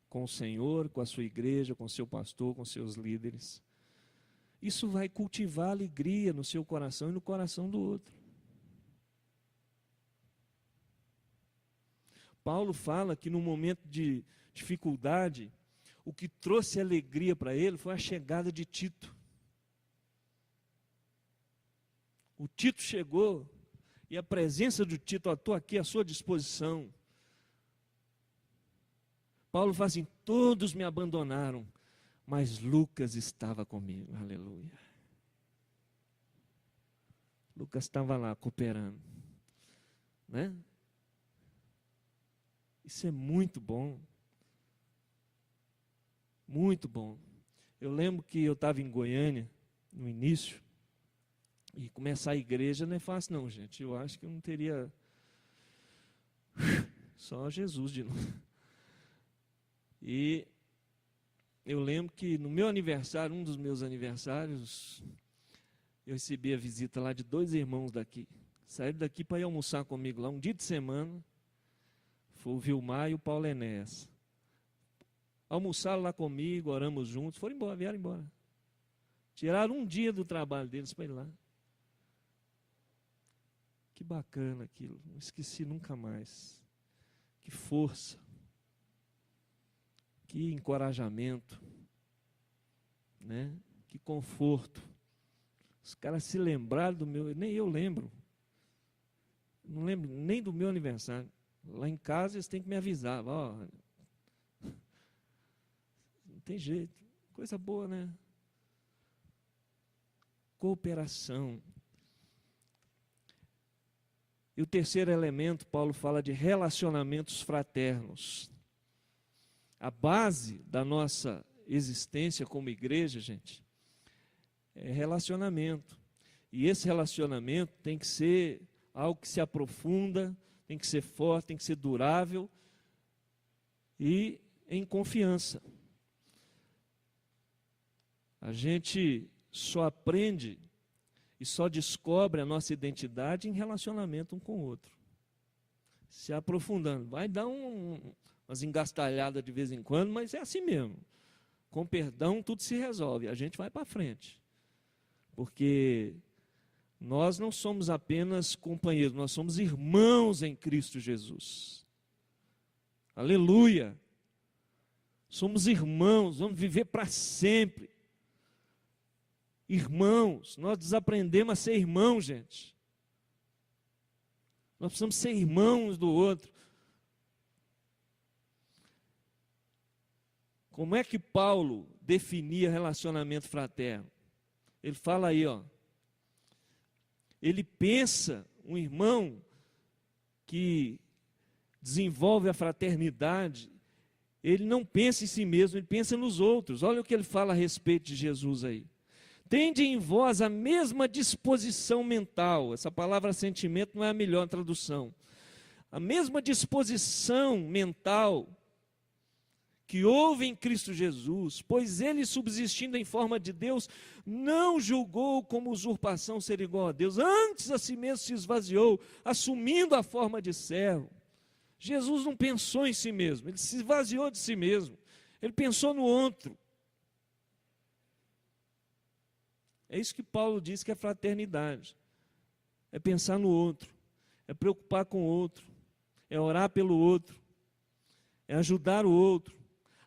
Com o Senhor, com a sua igreja, com o seu pastor, com seus líderes. Isso vai cultivar alegria no seu coração e no coração do outro. Paulo fala que no momento de dificuldade, o que trouxe alegria para ele foi a chegada de Tito. O Tito chegou e a presença do Tito, estou aqui à sua disposição. Paulo fala assim, todos me abandonaram, mas Lucas estava comigo, aleluia. Lucas estava lá cooperando, né? Isso é muito bom, muito bom. Eu lembro que eu estava em Goiânia, no início, e começar a igreja não é fácil não, gente. Eu acho que eu não teria, só Jesus de novo. E eu lembro que no meu aniversário, um dos meus aniversários, eu recebi a visita lá de 2 irmãos daqui. Saíram daqui para ir almoçar comigo lá, um dia de semana. Foi o Vilmar e o Paulo Enéas. Almoçaram lá comigo, oramos juntos, foram embora, vieram embora. Tiraram um dia do trabalho deles para ir lá. Que bacana aquilo, não esqueci nunca mais. Que força. Que encorajamento, né? Que conforto. Os caras se lembraram do meu, nem eu lembro. Não lembro nem do meu aniversário. Lá em casa eles têm que me avisar. Ó, não tem jeito. Coisa boa, né? Cooperação. E o terceiro elemento, Paulo fala de relacionamentos fraternos. A base da nossa existência como igreja, gente, é relacionamento. E esse relacionamento tem que ser algo que se aprofunda, tem que ser forte, tem que ser durável e em confiança. A gente só aprende e só descobre a nossa identidade em relacionamento um com o outro. Se aprofundando. Vai dar umas engastalhadas de vez em quando, mas é assim mesmo. Com perdão, tudo se resolve. A gente vai para frente. Porque nós não somos apenas companheiros, nós somos irmãos em Cristo Jesus. Aleluia! Somos irmãos, vamos viver para sempre. Irmãos, nós desaprendemos a ser irmãos, gente. Nós precisamos ser irmãos do outro. Como é que Paulo definia relacionamento fraterno? Ele fala aí, ó. Ele pensa, um irmão que desenvolve a fraternidade, ele não pensa em si mesmo, ele pensa nos outros. Olha o que ele fala a respeito de Jesus aí. Tende em vós a mesma disposição mental. Essa palavra sentimento não é a melhor tradução. A mesma disposição mental que houve em Cristo Jesus, pois ele, subsistindo em forma de Deus, não julgou como usurpação ser igual a Deus, antes a si mesmo se esvaziou, assumindo a forma de servo. Jesus não pensou em si mesmo, ele se esvaziou de si mesmo, ele pensou no outro. É isso que Paulo diz que é fraternidade, é pensar no outro, é preocupar com o outro, é orar pelo outro, é ajudar o outro.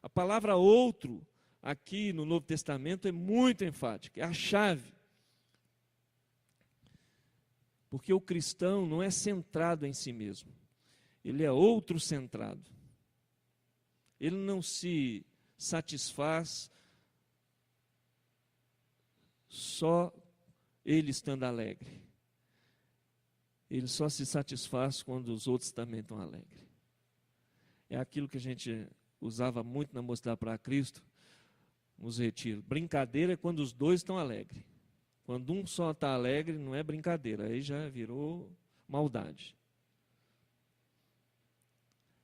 A palavra outro, aqui no Novo Testamento, é muito enfática, é a chave. Porque o cristão não é centrado em si mesmo, ele é outro centrado. Ele não se satisfaz só ele estando alegre. Ele só se satisfaz quando os outros também estão alegres. É aquilo que a gente usava muito na Mocidade para Cristo, nos retiros. Brincadeira é quando os dois estão alegres. Quando um só está alegre, não é brincadeira, aí já virou maldade.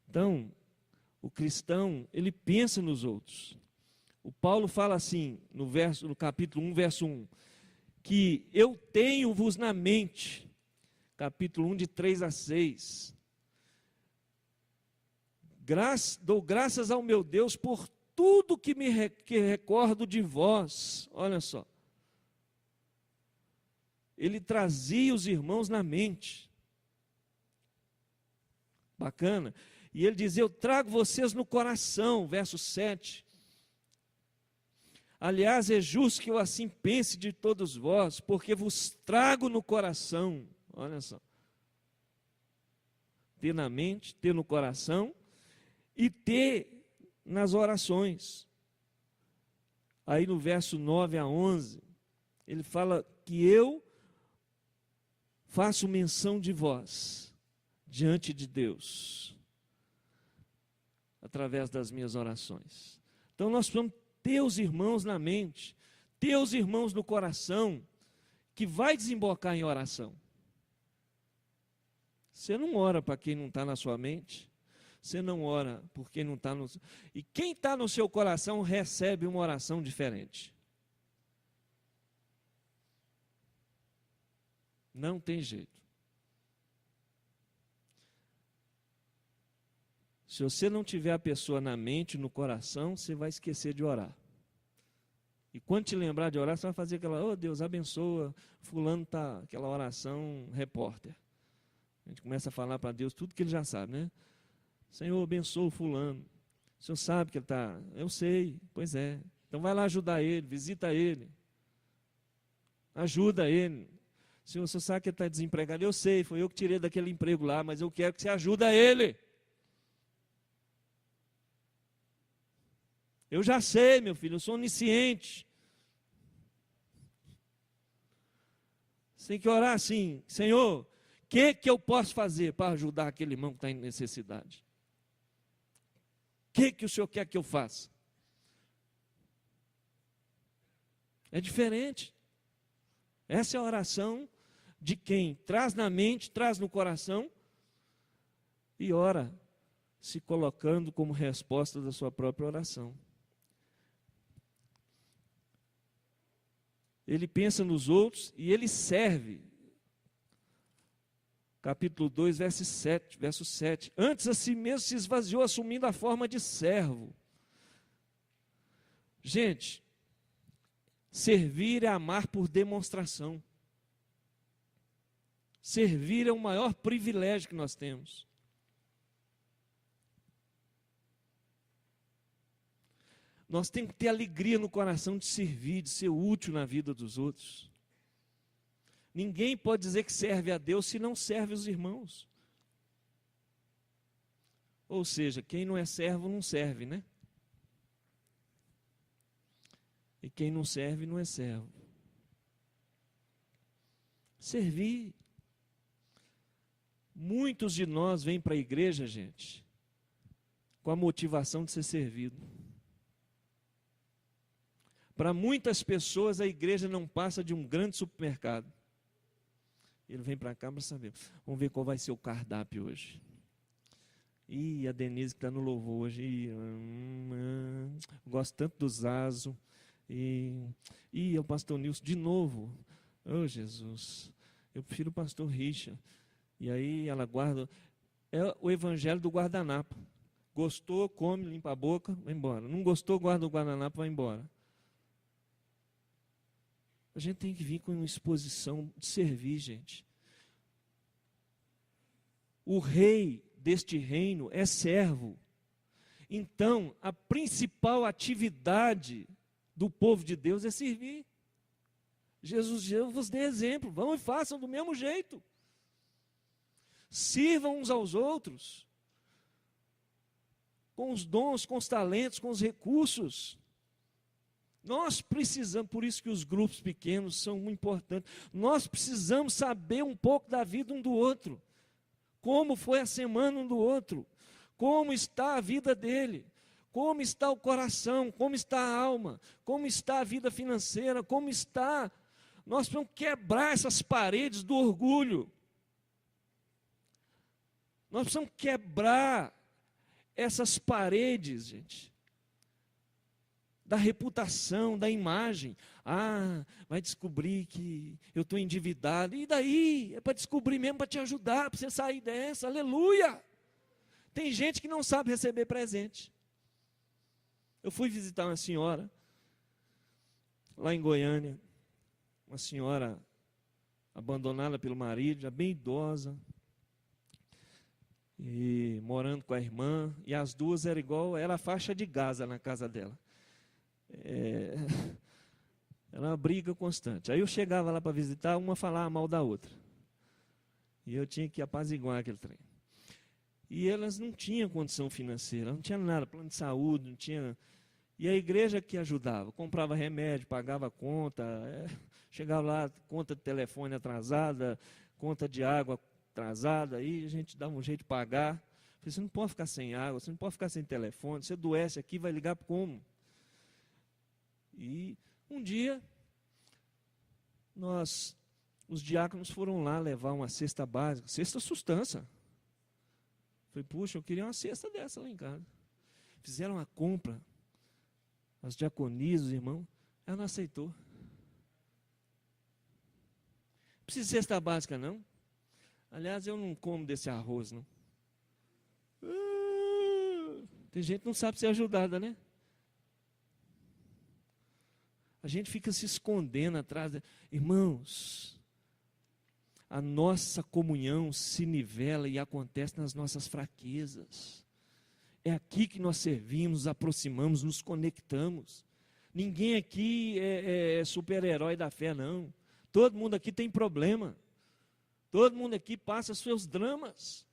Então, o cristão, ele pensa nos outros. O Paulo fala assim, no capítulo 1, verso 1, que eu tenho-vos na mente, capítulo 1, de 3 a 6. Dou graças ao meu Deus por tudo que recordo de vós. Olha só. Ele trazia os irmãos na mente. Bacana. E ele dizia, eu trago vocês no coração, verso 7. Aliás, é justo que eu assim pense de todos vós, porque vos trago no coração. Olha só. Ter na mente, ter no coração e ter nas orações. Aí no verso 9 a 11, ele fala que eu faço menção de vós diante de Deus, através das minhas orações. Então nós precisamos ter os irmãos na mente, ter os irmãos no coração, que vai desembocar em oração. Você não ora para quem não está na sua mente, você não ora por quem não está no... E quem está no seu coração recebe uma oração diferente. Não tem jeito. Se você não tiver a pessoa na mente, no coração, você vai esquecer de orar. E quando te lembrar de orar, você vai fazer aquela, oh Deus, abençoa, fulano está, aquela oração repórter. A gente começa a falar para Deus tudo que ele já sabe, né? Senhor, abençoa o fulano. O Senhor sabe que ele está... Eu sei, pois é. Então vai lá ajudar ele, visita ele. Ajuda ele. Senhor, o Senhor sabe que ele está desempregado. Eu sei, foi eu que tirei daquele emprego lá, mas eu quero que você ajude ele. Eu já sei, meu filho, eu sou onisciente. Você tem que orar assim, Senhor, o que eu posso fazer para ajudar aquele irmão que está em necessidade? O que o Senhor quer que eu faça? É diferente. Essa é a oração de quem traz na mente, traz no coração e ora, se colocando como resposta da sua própria oração. Ele pensa nos outros e ele serve. Capítulo 2, verso 7. Antes a si mesmo se esvaziou, assumindo a forma de servo. Gente, servir é amar por demonstração. Servir é o maior privilégio que nós temos. Nós temos que ter alegria no coração de servir, de ser útil na vida dos outros. Ninguém pode dizer que serve a Deus se não serve os irmãos. Ou seja, quem não é servo não serve, né? E quem não serve não é servo. Servir. Muitos de nós vêm para a igreja, gente, com a motivação de ser servido. Para muitas pessoas, a igreja não passa de um grande supermercado. Ele vem para cá para saber. Vamos ver qual vai ser o cardápio hoje. E a Denise que está no louvor hoje. Gosto tanto do Zazo. E o pastor Nilson de novo. Oh, Jesus. Eu prefiro o pastor Richard. E aí ela guarda. É o evangelho do guardanapo. Gostou, come, limpa a boca, vai embora. Não gostou, guarda o guardanapo, vai embora. A gente tem que vir com uma exposição de servir, gente. O rei deste reino é servo. Então, a principal atividade do povo de Deus é servir. Jesus vos dê exemplo, vão e façam do mesmo jeito. Sirvam uns aos outros, com os dons, com os talentos, com os recursos. Nós precisamos, por isso que os grupos pequenos são muito importantes, nós precisamos saber um pouco da vida um do outro, como foi a semana um do outro, como está a vida dele, como está o coração, como está a alma, como está a vida financeira, como está. Nós precisamos quebrar essas paredes do orgulho, nós precisamos quebrar essas paredes, gente, da reputação, da imagem. Ah, vai descobrir que eu estou endividado. E daí? É para descobrir mesmo, para te ajudar, para você sair dessa. Aleluia! Tem gente que não sabe receber presente. Eu fui visitar uma senhora, lá em Goiânia, uma senhora abandonada pelo marido, já bem idosa, e morando com a irmã, e as duas era a faixa de Gaza na casa dela. Era uma briga constante. Aí eu chegava lá para visitar, uma falava mal da outra. E eu tinha que apaziguar aquele trem. E elas não tinham condição financeira, não tinha nada, plano de saúde, não tinha. E a igreja que ajudava, comprava remédio, pagava conta, chegava lá, conta de telefone atrasada, conta de água atrasada, aí a gente dava um jeito de pagar. Falei, você não pode ficar sem água, você não pode ficar sem telefone, você adoece aqui, vai ligar como? E um dia, os diáconos foram lá levar uma cesta básica, cesta sustância. Falei, puxa, eu queria uma cesta dessa lá em casa. Fizeram a compra, as diaconias, os irmãos, ela não aceitou. Não precisa de cesta básica, não. Aliás, eu não como desse arroz, não. Tem gente que não sabe ser ajudada, né? A gente fica se escondendo atrás. Irmãos, a nossa comunhão se nivela e acontece nas nossas fraquezas. É aqui que nós servimos, nos aproximamos, nos conectamos. Ninguém aqui é super-herói da fé, não. Todo mundo aqui tem problema. Todo mundo aqui passa seus dramas.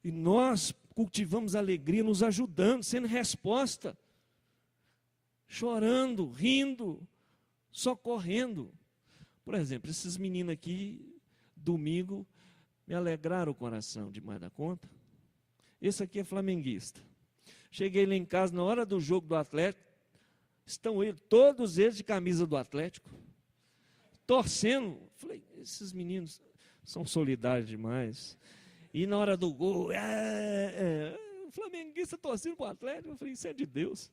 E nós cultivamos alegria, nos ajudando, sendo resposta. Chorando, rindo, socorrendo. Por exemplo, esses meninos aqui, domingo, me alegraram o coração demais da conta. Esse aqui é flamenguista. Cheguei lá em casa, na hora do jogo do Atlético, estão todos eles de camisa do Atlético, torcendo, falei, esses meninos são solidários demais. E na hora do gol, o flamenguista torcendo para o Atlético, eu falei, isso é de Deus.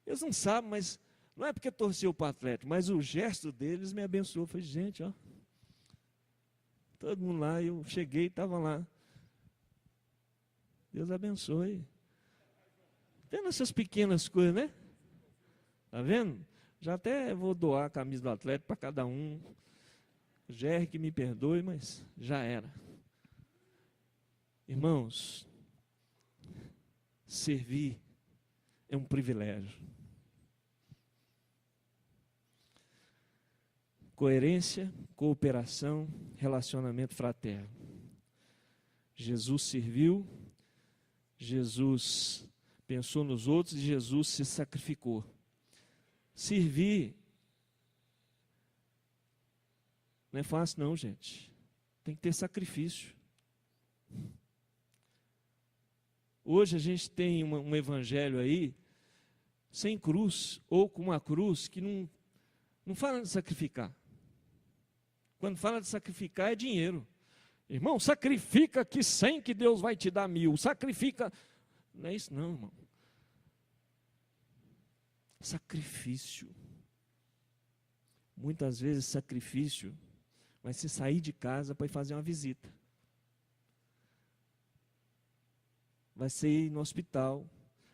Eles não sabem, mas não é porque torceu para o Atlético, mas o gesto deles me abençoou. Eu falei, gente, ó, todo mundo lá, eu cheguei e estava lá. Deus abençoe. Vendo essas pequenas coisas, né? Tá vendo? Já até vou doar a camisa do Atlético para cada um. Jerry que me perdoe, mas já era. Irmãos, servir é um privilégio. Coerência, cooperação, relacionamento fraterno. Jesus serviu, Jesus pensou nos outros e Jesus se sacrificou. Servir não é fácil não, gente. Tem que ter sacrifício. Hoje a gente tem um evangelho aí, sem cruz, ou com uma cruz que não fala de sacrificar. Quando fala de sacrificar é dinheiro. Irmão, sacrifica que 100 que Deus vai te dar 1000. Sacrifica. Não é isso não, irmão. Sacrifício. Muitas vezes sacrifício vai ser sair de casa para ir fazer uma visita. Vai ser ir no hospital.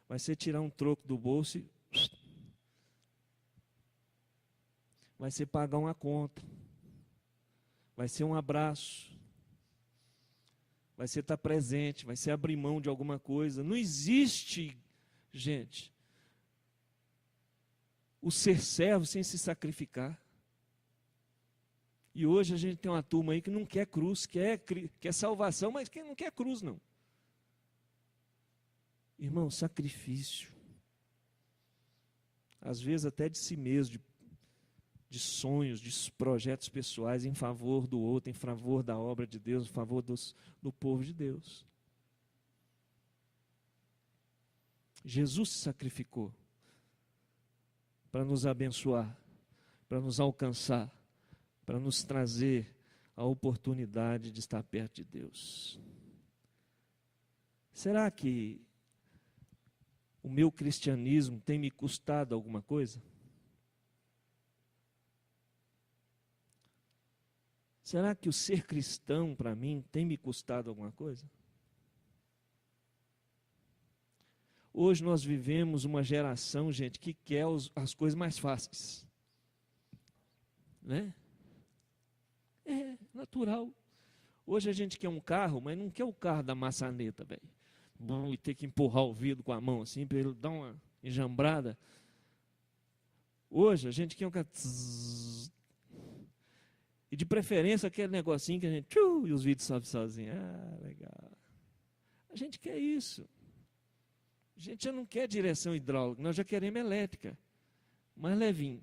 Vai ser tirar um troco do bolso e... Vai ser pagar uma conta. Vai ser um abraço. Vai ser estar presente. Vai ser abrir mão de alguma coisa. Não existe, gente, o ser servo sem se sacrificar. E hoje a gente tem uma turma aí que não quer cruz, quer salvação, mas que não quer cruz, não. Irmão, sacrifício. Às vezes até de si mesmo, de sonhos, de projetos pessoais em favor do outro, em favor da obra de Deus, em favor do povo de Deus. Jesus se sacrificou para nos abençoar, para nos alcançar, para nos trazer a oportunidade de estar perto de Deus. Será que o meu cristianismo tem me custado alguma coisa? Será que o ser cristão, para mim, tem me custado alguma coisa? Hoje nós vivemos uma geração, gente, que quer as coisas mais fáceis. Né? É natural. Hoje a gente quer um carro, mas não quer o carro da maçaneta, velho. Bom, e ter que empurrar o vidro com a mão assim, para ele dar uma enjambrada. Hoje a gente quer um carro... E de preferência aquele negocinho que a gente... e os vidros sobem sozinhos. Ah, legal. A gente quer isso. A gente já não quer direção hidráulica, nós já queremos elétrica. Mais levinho.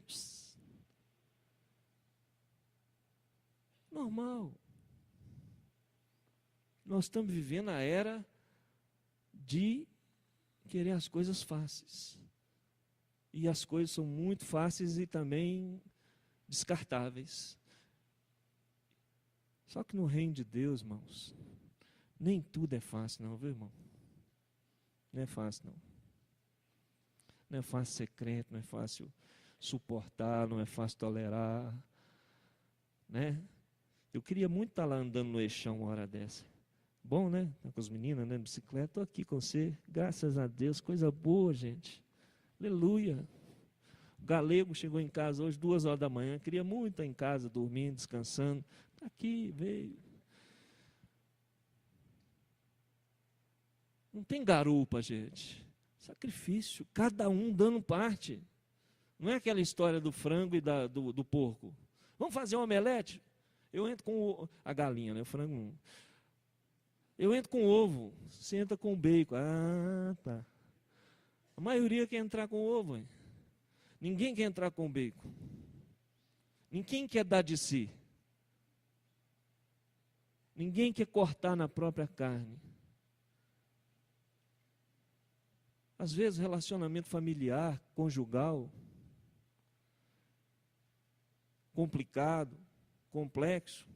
Normal. Nós estamos vivendo a era de querer as coisas fáceis. E as coisas são muito fáceis e também descartáveis. Só que no reino de Deus, irmãos, nem tudo é fácil não, viu, irmão? Não é fácil não. Não é fácil ser crente, não é fácil suportar, não é fácil tolerar, né? Eu queria muito estar lá andando no eixão uma hora dessa. Bom, né? Tá com os meninos andando de bicicleta, estou aqui com você, graças a Deus, coisa boa, gente. Aleluia. O Galego chegou em casa hoje, 2 horas da manhã, queria muito estar em casa, dormindo, descansando. Está aqui, veio. Não tem garupa, gente. Sacrifício, cada um dando parte. Não é aquela história do frango e do porco. Vamos fazer um omelete? Eu entro com a galinha, né? O frango não. Eu entro com ovo, você entra com bacon. Ah, tá. A maioria quer entrar com ovo, hein? Ninguém quer entrar com bacon. Ninguém quer dar de si. Ninguém quer cortar na própria carne. Às vezes, relacionamento familiar, conjugal, complicado, complexo,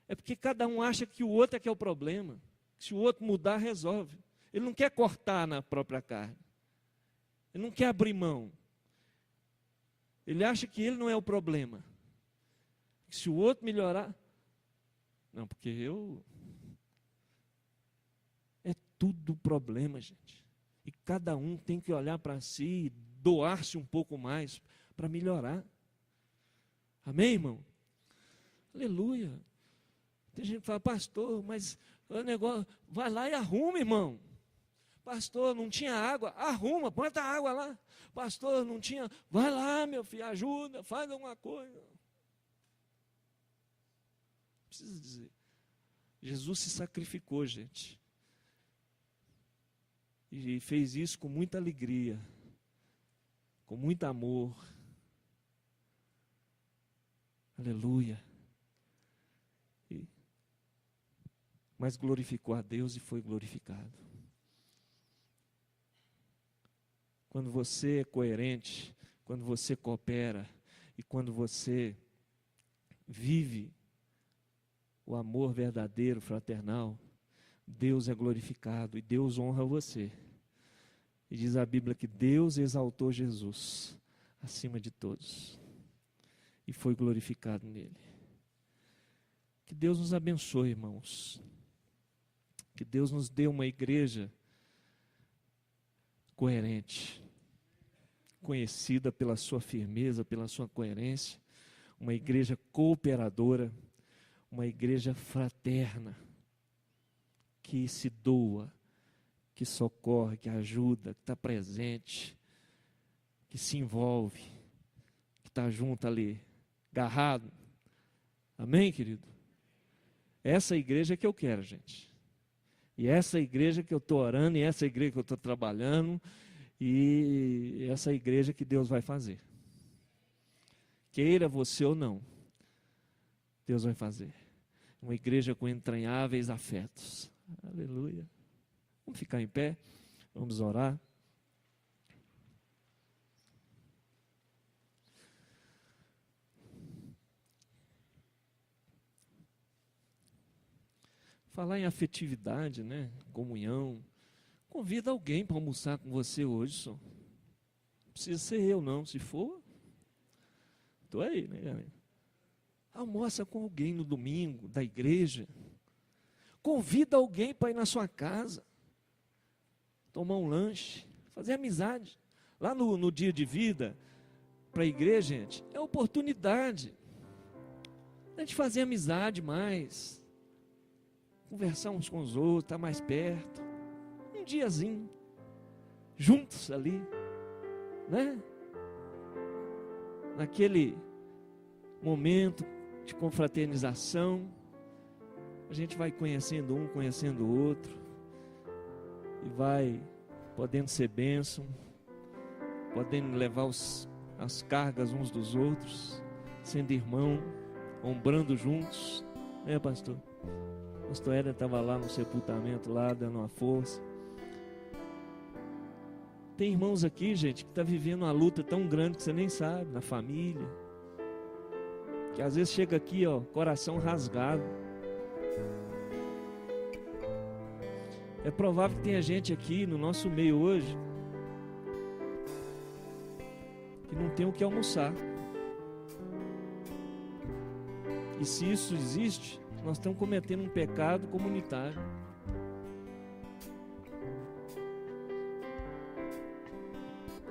é porque cada um acha que o outro é que é o problema. Se o outro mudar, resolve. Ele não quer cortar na própria carne. Ele não quer abrir mão. Ele acha que ele não é o problema. Se o outro melhorar... Não, porque é tudo problema, gente. E cada um tem que olhar para si e doar-se um pouco mais para melhorar. Amém, irmão? Aleluia. Tem gente que fala, pastor, mas o negócio, vai lá e arruma, irmão. Pastor, não tinha água, arruma, bota água lá. Pastor, não tinha, vai lá, meu filho, ajuda, faz alguma coisa. Preciso dizer, Jesus se sacrificou, gente. E fez isso com muita alegria, com muito amor. Aleluia. Mas glorificou a Deus e foi glorificado. Quando você é coerente, quando você coopera e quando você vive o amor verdadeiro, fraternal, Deus é glorificado e Deus honra você. E diz a Bíblia que Deus exaltou Jesus acima de todos e foi glorificado nele. Que Deus nos abençoe, irmãos. Que Deus nos dê uma igreja coerente, conhecida pela sua firmeza, pela sua coerência, uma igreja cooperadora, uma igreja fraterna, que se doa, que socorre, que ajuda, que está presente, que se envolve, que está junto ali, agarrado. Amém, querido? Essa igreja que eu quero, gente. E essa igreja que eu estou orando, e essa igreja que eu estou trabalhando, e essa igreja que Deus vai fazer. Queira você ou não, Deus vai fazer. Uma igreja com entranháveis afetos. Aleluia. Vamos ficar em pé, vamos orar. Falar em afetividade, né? Comunhão. Convida alguém para almoçar com você hoje, só. Não precisa ser eu, não. Se for, estou aí, né, galera? Almoça com alguém no domingo da igreja. Convida alguém para ir na sua casa. Tomar um lanche. Fazer amizade. Lá no dia de vida, para a igreja, gente, é oportunidade. A gente fazer amizade mais. Conversar uns com os outros, estar mais perto. Um diazinho. Juntos ali. Né? Naquele momento de confraternização. A gente vai conhecendo um, conhecendo o outro. E vai podendo ser bênção. Podendo levar as cargas uns dos outros. Sendo irmão. Ombrando juntos. Né, pastor? O pastor Éder estava lá no sepultamento, lá dando uma força. Tem irmãos aqui, gente, que está vivendo uma luta tão grande que você nem sabe, na família. Que às vezes chega aqui, ó, coração rasgado. É provável que tenha gente aqui no nosso meio hoje que não tem o que almoçar. E se isso existe, nós estamos cometendo um pecado comunitário.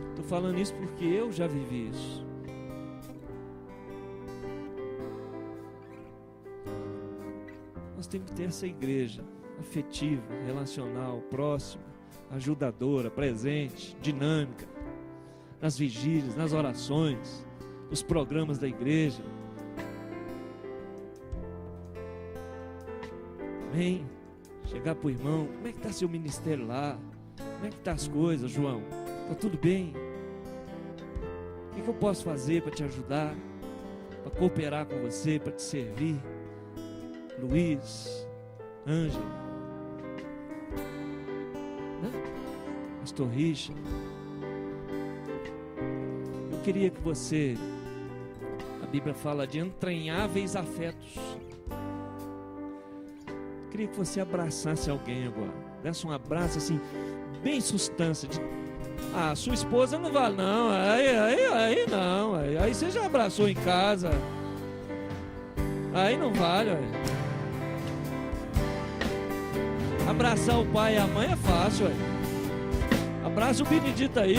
Estou falando isso porque eu já vivi isso. Nós temos que ter essa igreja afetiva, relacional, próxima, ajudadora, presente, dinâmica, nas vigílias, nas orações, nos programas da igreja. Amém? Chegar para o irmão, como é que está seu ministério lá? Como é que está as coisas, João? Está tudo bem? O que eu posso fazer para te ajudar? Para cooperar com você, para te servir? Luiz, Ângelo, né? Pastor Richard. Eu queria que você Bíblia fala de entranháveis afetos. Queria que você abraçasse alguém agora. Desse um abraço assim, bem substância. Sua esposa não vale não. Aí não. Aí você já abraçou em casa. Aí não vale. Abraçar o pai e a mãe é fácil. Abraça o Benedito aí.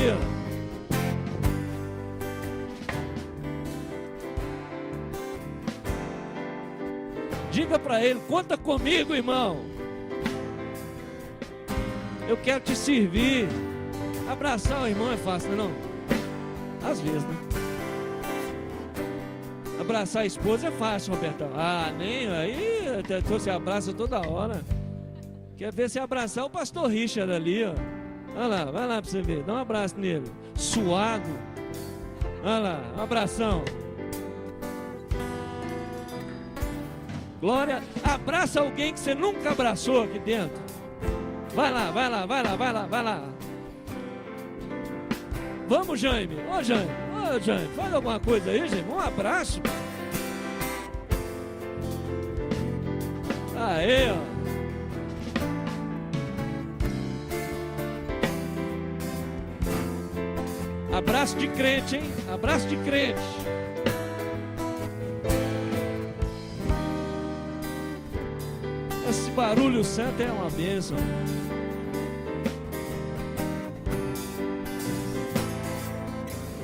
Diga para ele: conta comigo, irmão. Eu quero te servir. Abraçar o irmão é fácil, não é não? Às vezes, né? Abraçar a esposa é fácil, Robertão. Nem aí, você abraça toda hora. Quer ver se abraçar o pastor Richard ali, ó. Olha lá, vai lá pra você ver. Dá um abraço nele. Suado. Olha lá, um abração. Glória. Abraça alguém que você nunca abraçou aqui dentro. Vai lá. Vamos, Jaime. Ô, Jaime, faz alguma coisa aí, Jaime. Um abraço. Aê, ó. Abraço de crente, hein? Abraço de crente. Esse barulho santo é uma bênção.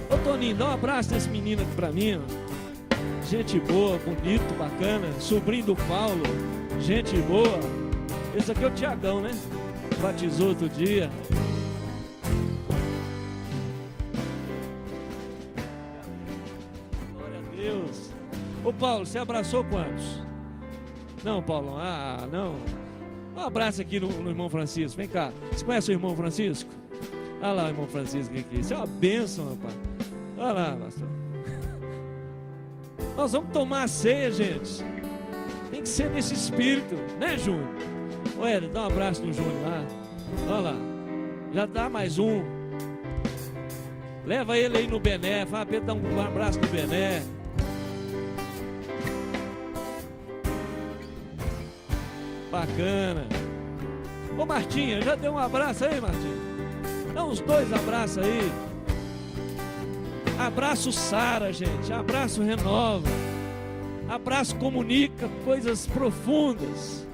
Ô Toninho, dá um abraço nesse menino aqui pra mim, ó. Gente boa, bonito, bacana. Sobrinho do Paulo. Gente boa. Esse aqui é o Tiagão, né? Batizou outro dia. Ô Paulo, você abraçou quantos? Não, Paulo, não. Um abraço aqui no irmão Francisco, vem cá. Você conhece o irmão Francisco? Olha lá o irmão Francisco aqui, isso é uma bênção, rapaz. Olha lá, pastor. Nós vamos tomar a ceia, gente. Tem que ser nesse espírito, né, Júnior? Ô Éder, dá um abraço no Júnior lá. Olha lá, já dá mais um. Leva ele aí no Bené, fala Pedro, dá um abraço no Bené. Bacana. Ô Martinha, já deu um abraço aí, Martinha? Dá uns 2 abraços aí. Abraço Sara, gente. Abraço renova. Abraço comunica coisas profundas.